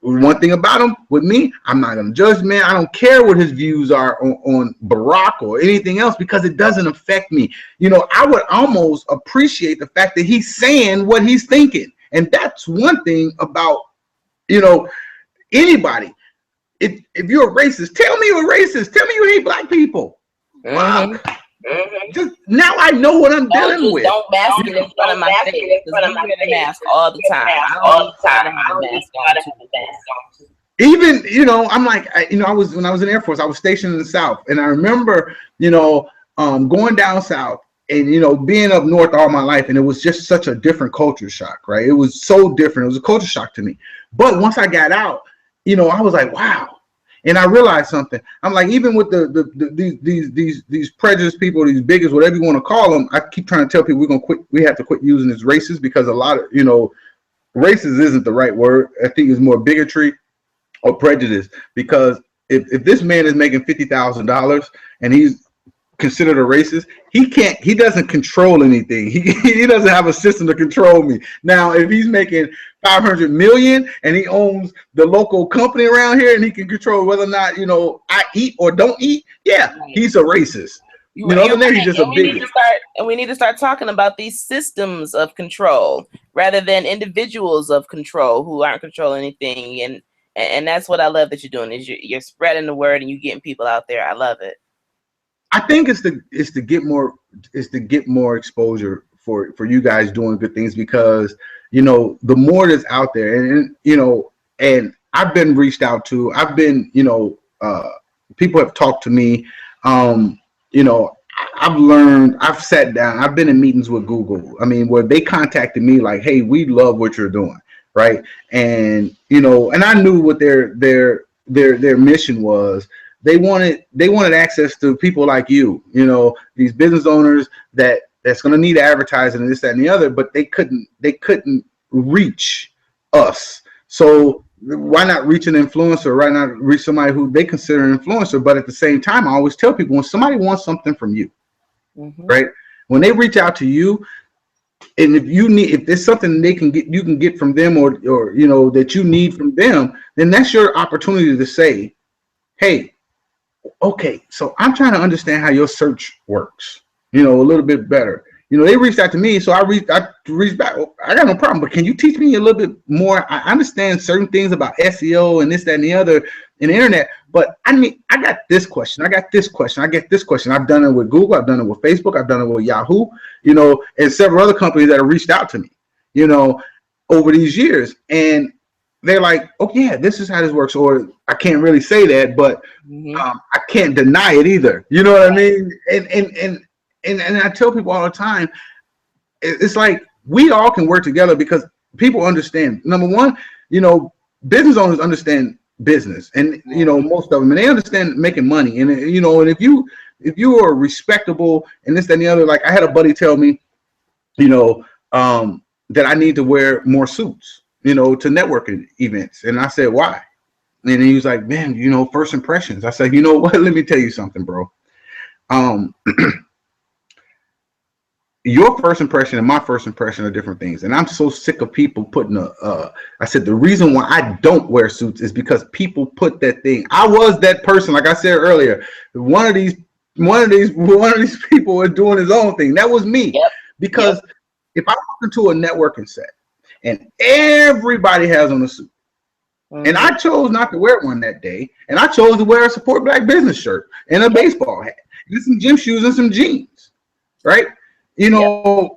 Speaker 1: one thing about him, with me, I'm not going to judge, man. I don't care what his views are on Barack or anything else, because it doesn't affect me. You know, I would almost appreciate the fact that he's saying what he's thinking. And that's one thing about, you know, anybody. If you're a racist, tell me you're a racist. Tell me you hate Black people. Wow. Just now I know what I'm dealing with.
Speaker 2: Don't mask it in front of my face. We wear the mask all the time. I don't need to have a mask on.
Speaker 1: Even, you know, I'm like, when I was in the Air Force, I was stationed in the South, and I remember, you know, going down South and, you know, being up North all my life, and it was just such a different culture shock, right? It was so different. It was a culture shock to me. But once I got out, you know, I was like, wow. And I realized something. I'm like, even with these prejudiced people, these bigots, whatever you want to call them, I keep trying to tell people we have to quit using this racist, because a lot of, you know, racist isn't the right word. I think it's more bigotry or prejudice, because if this man is making $50,000 and he's considered a racist, he doesn't control anything. He doesn't have a system to control me. Now, if he's making 500 million and he owns the local company around here and he can control whether or not, you know, I eat or don't eat, yeah, he's a racist. You know, other than he's just a bigot.
Speaker 2: We need to start talking about these systems of control rather than individuals of control who aren't controlling anything. And that's what I love that you're doing, is you're spreading the word and you're getting people out there. I love it.
Speaker 1: I think it's to get more exposure for you guys doing good things, because, you know, the more that's out there, and you know, and I've been reached out to, I've been, you know, people have talked to me, you know, I've learned, I've sat down, I've been in meetings with Google, I mean, where they contacted me like, hey, we love what you're doing. right? And and I knew what their mission was. They wanted access to people like you, these business owners that's going to need advertising and this, that, and the other, but they couldn't reach us. So why not reach an influencer? Why not reach somebody who they consider an influencer? But at the same time, I always tell people, when somebody wants something from you, right? When they reach out to you, and if there's something you can get from them, or that you need from them, then that's your opportunity to say, hey, okay, so I'm trying to understand how your search works, a little bit better. They reached out to me, so I reached back. I got no problem, but can you teach me a little bit more? I understand certain things about SEO and this, that, and the other in the internet, but I got this question. I got this question. I get this question. I've done it with Google. I've done it with Facebook. I've done it with Yahoo, and several other companies that have reached out to me, over these years. And they're like, oh yeah, this is how this works. Or I can't really say that, but I can't deny it either. You know what I mean? And I tell people all the time, it's like we all can work together, because people understand. Number one, business owners understand business, and most of them, and they understand making money. And and if you are respectable and this, that, and the other, like I had a buddy tell me, that I need to wear more suits, to networking events, and I said, why? And he was like, man, first impressions. I said, you know what? Let me tell you something, bro. Your first impression and my first impression are different things. And I'm so sick of people putting I said, the reason why I don't wear suits is because people put that thing. I was that person, like I said earlier. One of these people was doing his own thing. That was me. Yep. Because if I walk into a networking set and everybody has on a suit, and I chose not to wear one that day, and I chose to wear a Support Black Business shirt and a baseball hat and some gym shoes and some jeans, right? I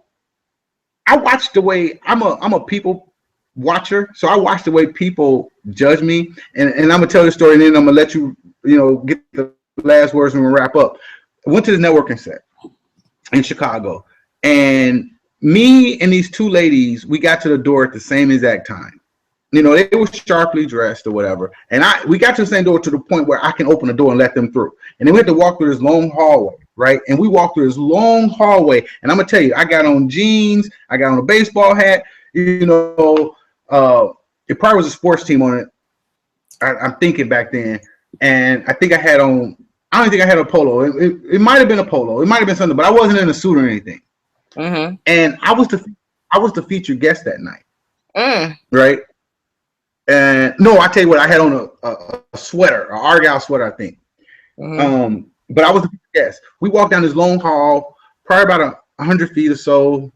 Speaker 1: watch the way I'm a people watcher, so I watch the way people judge me, and I'm gonna tell the story, and then I'm gonna let you get the last words when we wrap up. I went to the networking set in Chicago, and me and these two ladies, we got to the door at the same exact time. They were sharply dressed or whatever, and we got to the same door to the point where I can open the door and let them through. And then we had to walk through this long hallway, right? And we walked through this long hallway, and I'm gonna tell you, I got on jeans, I got on a baseball hat. It probably was a sports team on it. I'm thinking back then, and I think I had on. I don't think I had a polo. It might have been a polo. It might have been something, but I wasn't in a suit or anything. And I was the featured guest that night, right? And no, I tell you what, I had on a sweater, an Argyle sweater, I think. But I was the guest. We walked down this long hall, probably about 100 feet or so,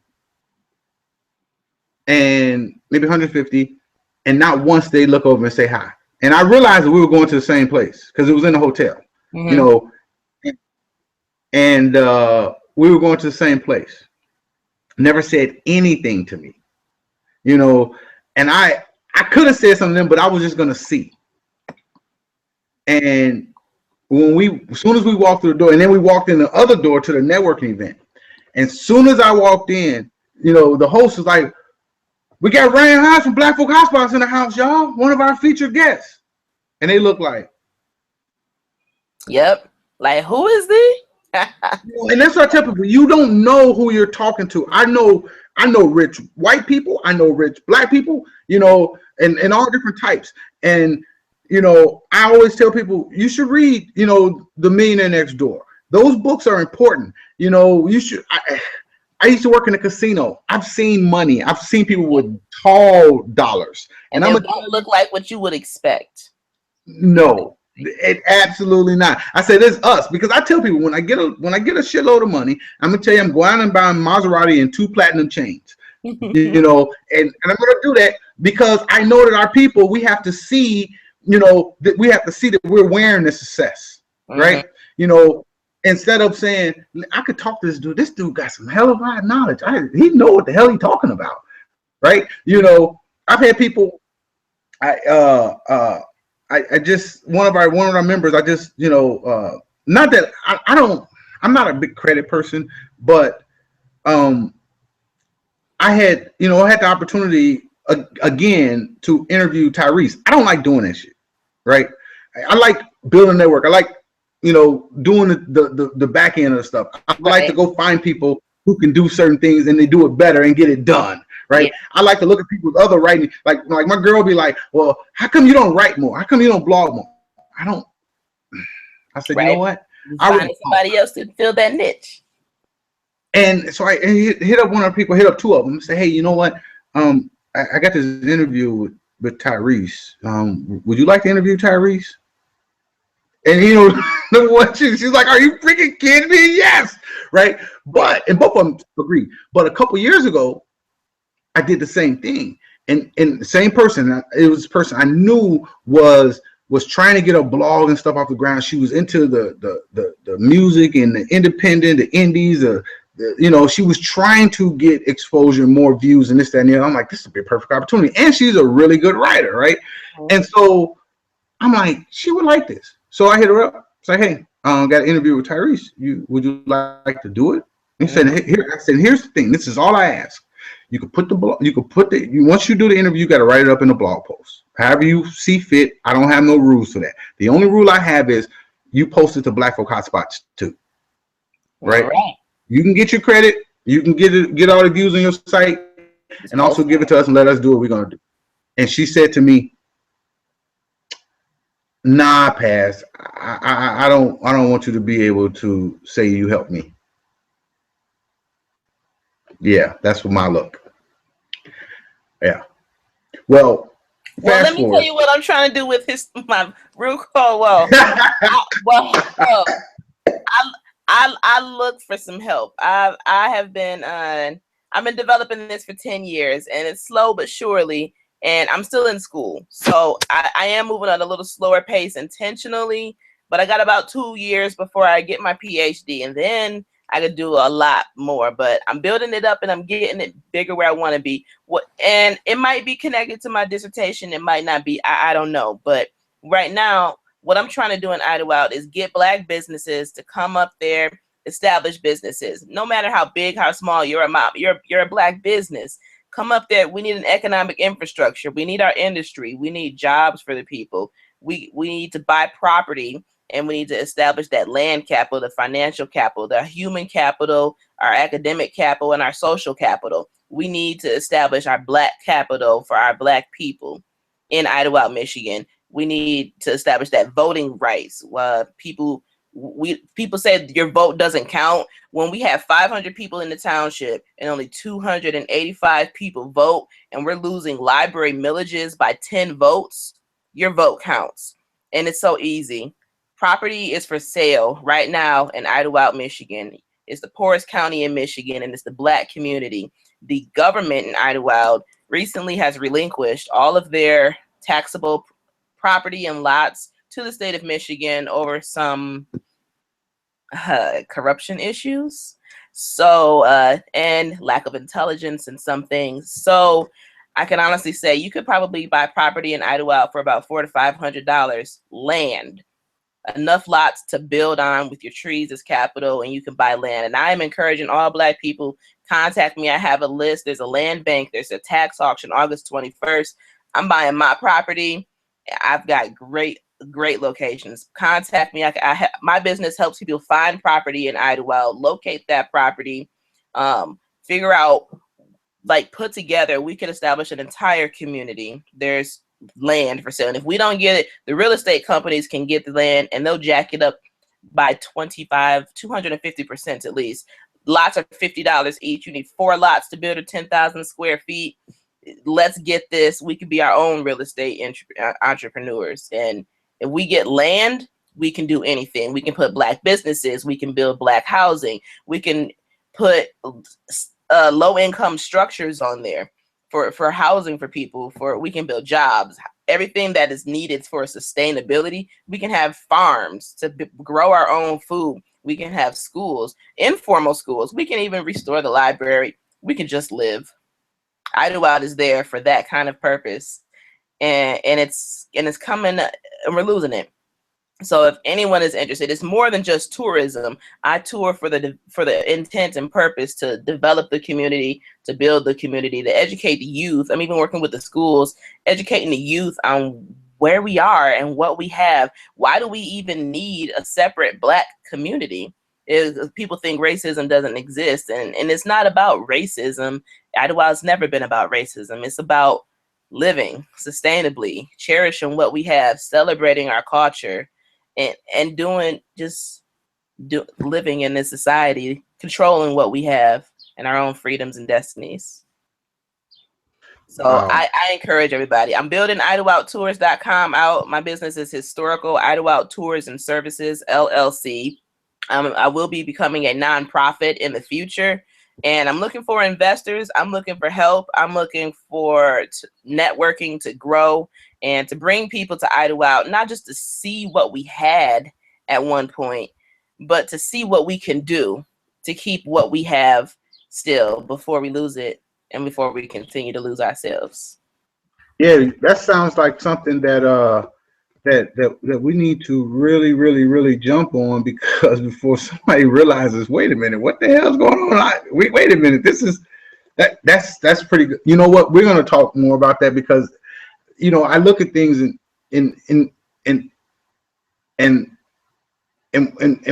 Speaker 1: and maybe 150, and not once they look over and say hi. And I realized that we were going to the same place because it was in a hotel, and we were going to the same place. Never said anything to me, and I could have said something to them, but I was just gonna see. And as soon as we walked through the door, and then we walked in the other door to the networking event, and as soon as I walked in, the host was like, "We got Ryan Hodge from Black Folk Hotspots in the house, y'all. One of our featured guests." And they look like,
Speaker 2: "Yep, like who is this?"
Speaker 1: And that's what I tell people: you don't know who you're talking to. I know rich white people, I know rich Black people, and all different types. And I always tell people you should read, The Millionaire Next Door. Those books are important. You should. I used to work in a casino. I've seen money. I've seen people with tall dollars,
Speaker 2: and they don't look like what you would expect.
Speaker 1: No. It absolutely not. I said it's us, because I tell people when I get a shitload of money, I'm gonna tell you I'm going out and buying Maserati and 2 platinum chains. And I'm gonna do that because I know that our people, we have to see, that we have to see that we're wearing the success, right? Instead of saying I could talk to this dude. This dude got some hell of a lot of knowledge. He know what the hell he's talking about, right? I've had people. I just one of our members. I just not that I'm not a big credit person, but I had the opportunity again to interview Tyrese. I don't like doing that shit, right? I like building a network. I like, doing the back end of the stuff. I like to go find people who can do certain things and they do it better and get it done, right? Yeah. I like to look at people's other writing. Like my girl be like, well, how come you don't write more? How come you don't blog more? I said, you know what?
Speaker 2: I find somebody else to fill that niche.
Speaker 1: And so I hit up one of the people, hit up two of them, say, hey, you know what? I got this interview with Tyrese. Would you like to interview Tyrese? And what she's like, are you freaking kidding me? Yes, right. And both of them agreed. But a couple years ago, I did the same thing, and the same person. It was a person I knew was trying to get a blog and stuff off the ground. She was into the music and the independent, the indies, she was trying to get exposure, more views, and this, that, and the other. I'm like, this would be a perfect opportunity. And she's a really good writer, right? Mm-hmm. And so I'm like, she would like this. So I hit her up, say, hey, got an interview with Tyrese. Would you like to do it? And he said, here's the thing. This is all I ask. You could put once you do the interview, you got to write it up in a blog post. However you see fit. I don't have no rules for that. The only rule I have is you post it to Black Folk Hotspots too. Right? You can get your credit. You can get all the views on your site, and also give it to us and let us do what we're gonna do. And she said to me, nah, pass. I don't want you to be able to say you helped me. Yeah, that's my look. Yeah. Well,
Speaker 2: let me tell you what I'm trying to do with my real call. I look for some help. I've been developing this for 10 years, and it's slow but surely. And I'm still in school, so I am moving at a little slower pace intentionally. But I got about 2 years before I get my PhD, and then I could do a lot more. But I'm building it up, and I'm getting it bigger where I want to be. And it might be connected to my dissertation. It might not be. I don't know. But right now, what I'm trying to do in Idlewild is get Black businesses to come up there, establish businesses. No matter how big, how small, you're a Black business. Come up there. We need an economic infrastructure. We need our industry. We need jobs for the people. We need to buy property, and we need to establish that land capital, the financial capital, the human capital, our academic capital, and our social capital. We need to establish our Black capital for our Black people in Idlewild, Michigan. We need to establish that voting rights. People say your vote doesn't count. When we have 500 people in the township and only 285 people vote, and we're losing library millages by 10 votes, your vote counts. And it's so easy. Property is for sale right now in Idlewild, Michigan. It's the poorest county in Michigan, and it's the Black community. The government in Idlewild recently has relinquished all of their taxable property and lots to the state of Michigan over some corruption issues, and lack of intelligence in some things. So I can honestly say you could probably buy property in Idlewild for about $400 to $500 land, enough lots to build on with your trees as capital, and you can buy land. And I am encouraging all Black people, contact me. I have a list. There's a land bank. There's a tax auction August 21st. I'm buying my property. I've got great locations. Contact me. My business helps people find property in Idlewild, locate that property, figure out, put together. We could establish an entire community. There's land for sale, and if we don't get it, the real estate companies can get the land, and they'll jack it up by 250% at least. Lots are $50 each. You need 4 lots to build a 10,000 square feet. Let's get this. We could be our own real estate entrepreneurs. And if we get land, we can do anything. We can put Black businesses. We can build Black housing. We can put low-income structures on there for housing for people. We can build jobs. Everything that is needed for sustainability. We can have farms to grow our own food. We can have schools, informal schools. We can even restore the library. We can just live. Idlewild is there for that kind of purpose, and it's coming, and we're losing it. So if anyone is interested, it's more than just tourism. I tour for the intent and purpose to develop the community, to build the community, to educate the youth. I'm even working with the schools, educating the youth on where we are and what we have. Why do we even need a separate Black community? Is people think racism doesn't exist, and it's not about racism. Idlewild's never been about racism. It's about living sustainably, cherishing what we have, celebrating our culture, and living in this society, controlling what we have and our own freedoms and destinies. So
Speaker 1: Wow.
Speaker 2: I encourage everybody. I'm building idlewildtours.com out. My business is Historical Idlewild Tours and Services, LLC. I will be becoming a nonprofit in the future, and I'm looking for investors. I'm looking for help. I'm looking for networking to grow and to bring people to Idlewild, not just to see what we had at one point, but to see what we can do to keep what we have still before we lose it and before we continue to lose ourselves.
Speaker 1: Yeah, that sounds like something that that we need to really jump on, because before somebody realizes, wait a minute, what the hell's going on? Wait a minute, that's pretty good. You know what? We're going to talk more about that, because I look at things and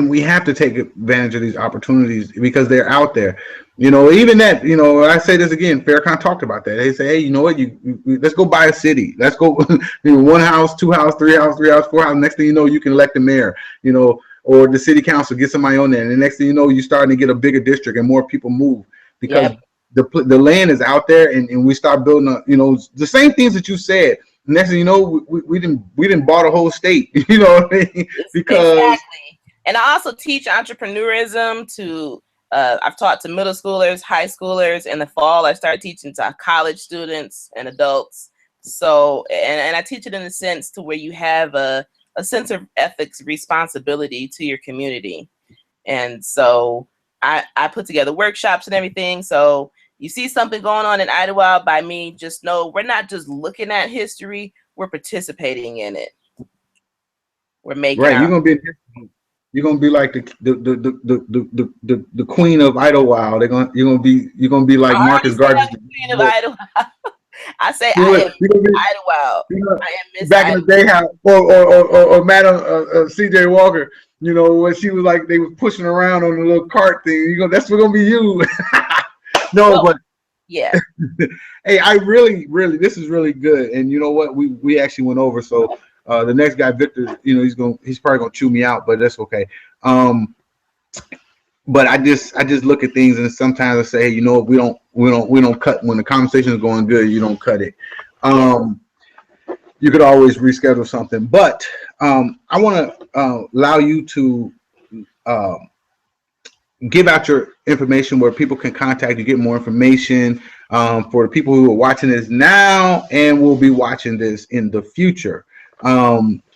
Speaker 1: we have to take advantage of these opportunities because they're out there. Even that, I say this again, Farrakhan talked about that. They say, hey, you know what, let's go buy a city. Let's go one house, two house, three house, four house. Next thing you know, you can elect the mayor, or the city council, get somebody on there. And the next thing you know, you're starting to get a bigger district and more people move because the land is out there, and we start building up, the same things that you said. Next thing you know, we didn't bought a whole state, because
Speaker 2: exactly. And I also teach entrepreneurism to I've taught to middle schoolers, high schoolers. In the fall, I start teaching to college students and adults. So, and I teach it in a sense to where you have a sense of ethics, responsibility to your community. And so I put together workshops and everything. So you see something going on in Idlewild by me, just know we're not just looking at history, we're participating in it. We're making
Speaker 1: right. You're gonna be like the queen of Idlewild. You're gonna be like Marcus Garvey.
Speaker 2: Queen of Idlewild. I say I am Idlewild. I am Miss
Speaker 1: back in the day, how or Madam C.J. Walker. When she was like, they was pushing around on the little cart thing. That's gonna be you. But
Speaker 2: yeah.
Speaker 1: Hey, I really, this is really good. And you know what? We actually went over. So the next guy, Victor, he's probably gonna chew me out, but that's okay. But I just look at things, and sometimes I say, hey, we don't cut when the conversation is going good. You don't cut it. You could always reschedule something, but I want to allow you to give out your information where people can contact you, get more information for the people who are watching this now and will be watching this in the future.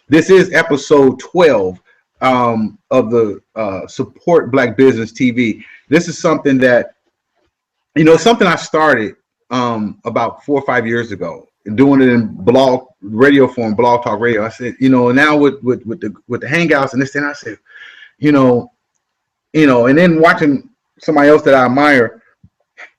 Speaker 1: This is episode 12 of the Support Black Business TV. This is something that, something I started about 4 or 5 years ago, doing it in blog radio form, Blog Talk Radio. I said, now with the Hangouts and this thing, I said, and then watching somebody else that I admire,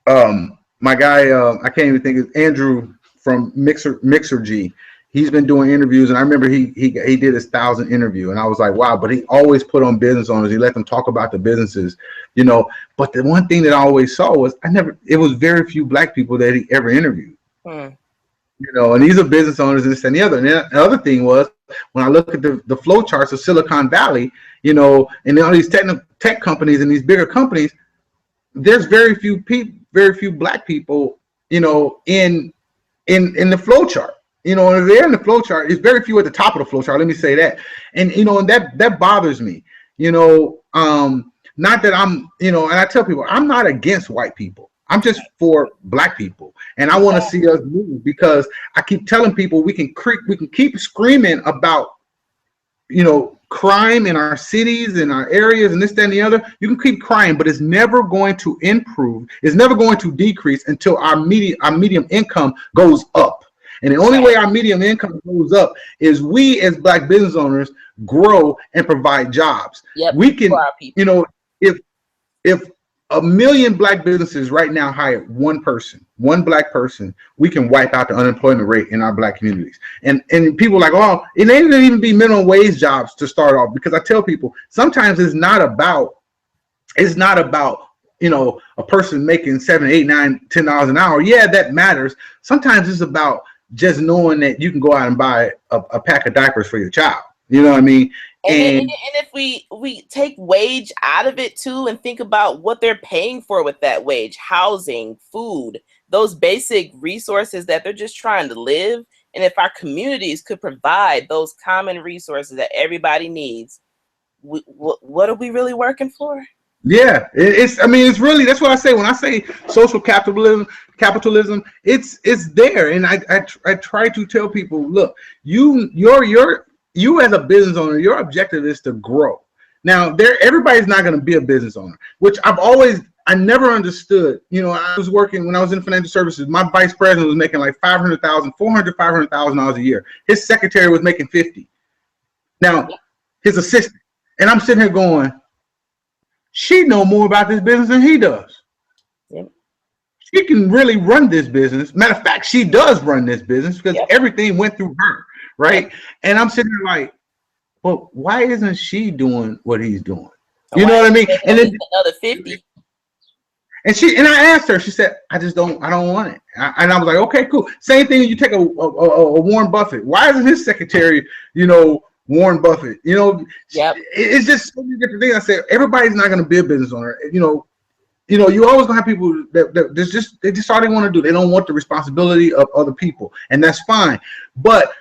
Speaker 1: my guy, I can't even think of Andrew from Mixergy. He's been doing interviews, and I remember he did his 1,000 interview, and I was like, wow. But he always put on business owners. He let them talk about the businesses, But the one thing that I always saw was it was very few Black people that he ever interviewed. And these are business owners and this and the other. And the other thing was, when I look at the flow charts of Silicon Valley, and all these tech companies and these bigger companies, there's very few Black people, in the flow chart. And if they're in the flow chart, it's very few at the top of the flow chart. Let me say that. And and that bothers me. Not that I'm, and I tell people, I'm not against white people. I'm just for Black people, and I want to see us move, because I keep telling people we can keep screaming about, crime in our cities, in our areas, and this, that, and the other. You can keep crying, but it's never going to improve. It's never going to decrease until our medium income goes up. And the only way our medium income goes up is we as Black business owners grow and provide jobs. We can, you know, if a million Black businesses right now hire one Black person, we can wipe out the unemployment rate in our Black communities. And people are like, oh, it ain't even be minimum wage jobs to start off, because I tell people sometimes it's not about, you know, a person making $7, $8, $9, $10 an hour. Yeah, that matters. Sometimes it's about just knowing that you can go out and buy a pack of diapers for your child. You know what I mean?
Speaker 2: And if we take wage out of it too, and think about what they're paying for with that wage, housing, food, those basic resources that they're just trying to live. And if our communities could provide those common resources that everybody needs, what are we really working for?
Speaker 1: Yeah, it's really, that's what I say when I say social capitalism, it's there. And I try to tell people, look, you as a business owner, your objective is to grow. Now, everybody's not going to be a business owner, which I never understood. You know, I was working when I was in financial services. My vice president was making like $500,000 a year. His secretary was making $50,000. Now, his assistant, and I'm sitting here going, she know more about this business than he does.
Speaker 2: Yep.
Speaker 1: She can really run this business. Matter of fact, she does run this business because everything went through her, right? And I'm sitting there like, well, why isn't she doing what he's doing? You know what I mean? And then
Speaker 2: another 50.
Speaker 1: And I asked her. She said, I don't want it. And I was like, okay, cool. Same thing. You take a Warren Buffett. Why isn't his secretary, you know, Warren Buffett? You know, it's just so many different things. I said, everybody's not going to be a business owner. You know, you always gonna have people that they just all they want to do. They don't want the responsibility of other people, and that's fine. But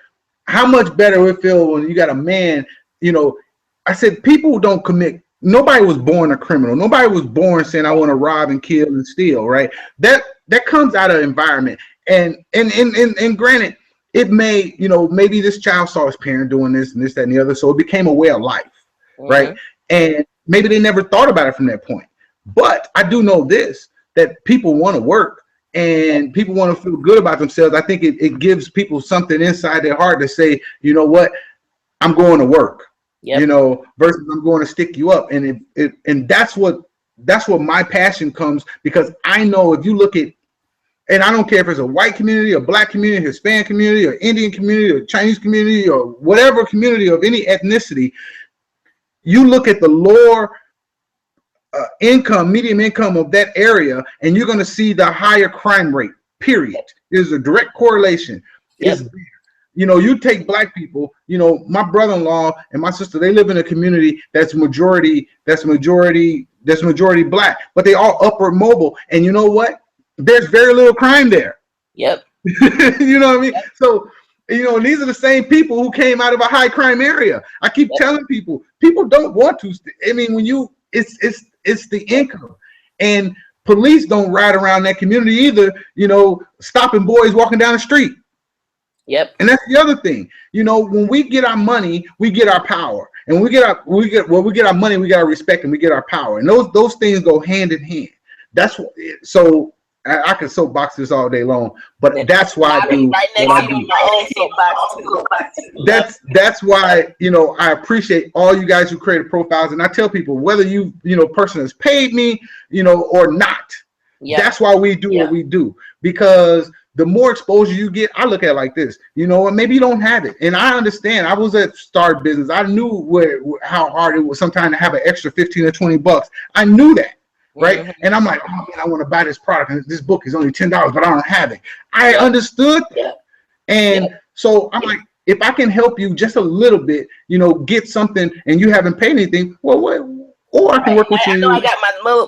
Speaker 1: how much better it feel when you got a man? You know, I said people don't commit. Nobody was born a criminal. Nobody was born saying I want to rob and kill and steal. Right? That comes out of environment. And granted, it may, you know, maybe this child saw his parent doing this and this, that, and the other, so it became a way of life, right? And maybe they never thought about it from that point. But I do know this, that people want to work and people want to feel good about themselves. I think it gives people something inside their heart to say, you know what, I'm going to work, you know, versus I'm going to stick you up. And and that's what my passion comes, because I know if you look at, and I don't care if it's a white community, a Black community, Hispanic community, or Indian community, or Chinese community, or whatever community of any ethnicity, you look at the lower medium income of that area, and you're going to see the higher crime rate, period. There's a direct correlation. It's there. You know, you take Black people, you know, my brother-in-law and my sister, they live in a community that's majority Black, but they all upward mobile. And you know what? There's very little crime there. You know what I mean? So, you know, these are the same people who came out of a high crime area. I keep telling people don't want to. I mean, when it's the income, and police don't ride around that community either, you know, stopping boys walking down the street. And that's the other thing. You know, when we get our money, we get our power. And when we get our money, we get our respect, and we get our power. And those things go hand in hand. That's what, so I can soapbox this all day long, but that's why I do what I do. That's why, you know, I appreciate all you guys who created profiles, and I tell people, whether you know, person has paid me, you know, or not, that's why we do what we do, because the more exposure you get, I look at it like this, you know, and maybe you don't have it. And I understand. I was at Start Business. I knew how hard it was sometimes to have an extra 15 or 20 bucks. I knew that. Right. And I'm like, oh man, I want to buy this product, and this book is only $10, but I don't have it. I understood that. And so I'm like, if I can help you just a little bit, you know, get something, and you haven't paid anything, well, what? Or I can work with you.
Speaker 2: I know I got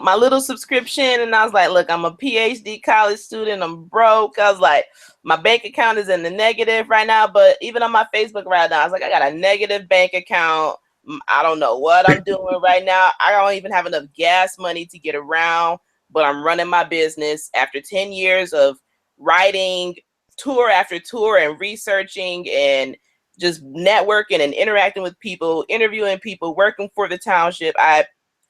Speaker 2: my little subscription, and I was like, look, I'm a PhD college student. I'm broke. I was like, my bank account is in the negative right now. But even on my Facebook right now, I was like, I got a negative bank account. I don't know what I'm doing right now. I don't even have enough gas money to get around, but I'm running my business after 10 years of writing tour after tour and researching and just networking and interacting with people, interviewing people, working for the township.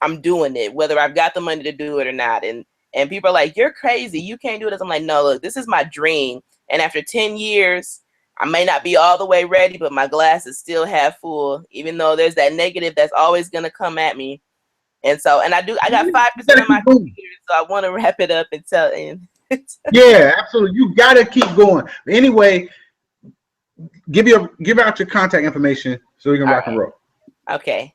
Speaker 2: I'm doing it, whether I've got the money to do it or not. And people are like, you're crazy. You can't do this. I'm like, no, look, this is my dream. And after 10 years, I may not be all the way ready, but my glass is still half full, even though there's that negative that's always going to come at me. And so, and I got 5% of my computer, so I want to wrap it up and tell.
Speaker 1: Yeah, absolutely. You got to keep going. Anyway, give out your contact information so we can rock and roll.
Speaker 2: Okay.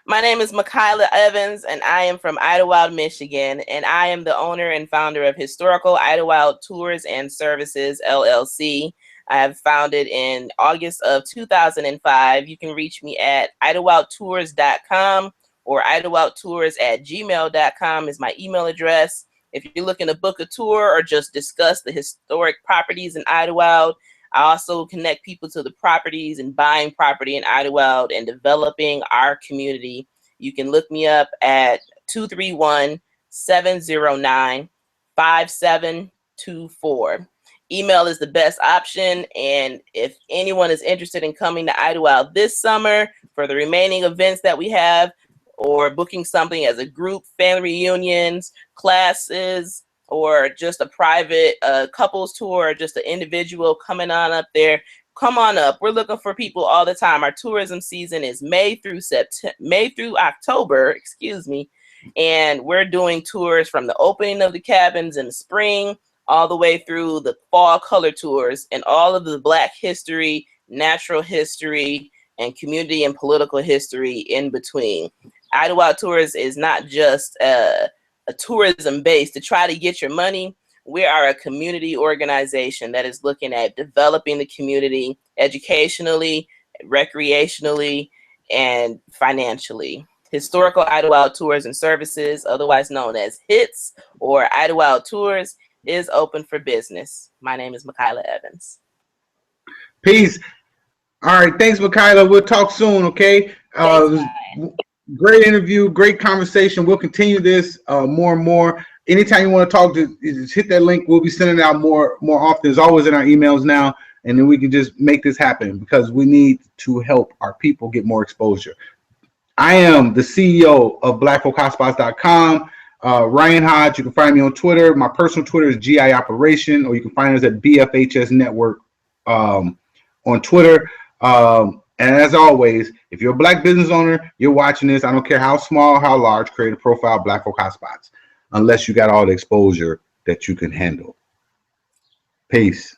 Speaker 2: My name is Mikayla Evans, and I am from Idlewild, Michigan, and I am the owner and founder of Historical Idlewild Tours and Services, LLC. I have founded in August of 2005. You can reach me at idlewildtours.com or idlewildtours@gmail.com is my email address. If you're looking to book a tour or just discuss the historic properties in Idlewild, I also connect people to the properties and buying property in Idlewild and developing our community. You can look me up at 231-709-5724. Email is the best option. And if anyone is interested in coming to Idlewild this summer for the remaining events that we have, or booking something as a group, family reunions, classes, or just a private couples tour, or just an individual coming on up there, come on up. We're looking for people all the time. Our tourism season is May through October, and we're doing tours from the opening of the cabins in the spring all the way through the fall color tours and all of the Black history, natural history, and community and political history in between. Idlewild Tours is not just a tourism base to try to get your money. We are a community organization that is looking at developing the community educationally, recreationally, and financially. Historical Idlewild Tours and Services, otherwise known as HITS or Idlewild Tours, is open for business. My name is Mikayla Evans.
Speaker 1: Peace. All right, thanks, Mikayla. We'll talk soon, okay? Great interview, great conversation. We'll continue this more and more. Anytime you want to talk, just hit that link. We'll be sending out more often. It's always in our emails now, and then we can just make this happen because we need to help our people get more exposure. I am the CEO of BlackFolkHotspots.com. Ryan Hodge. You can find me on Twitter. My personal Twitter is GI Operation, or you can find us at BFHS Network on Twitter. And as always, if you're a Black business owner, you're watching this, I don't care how small, how large, create a profile, Black Folk Hotspots, unless you got all the exposure that you can handle. Peace.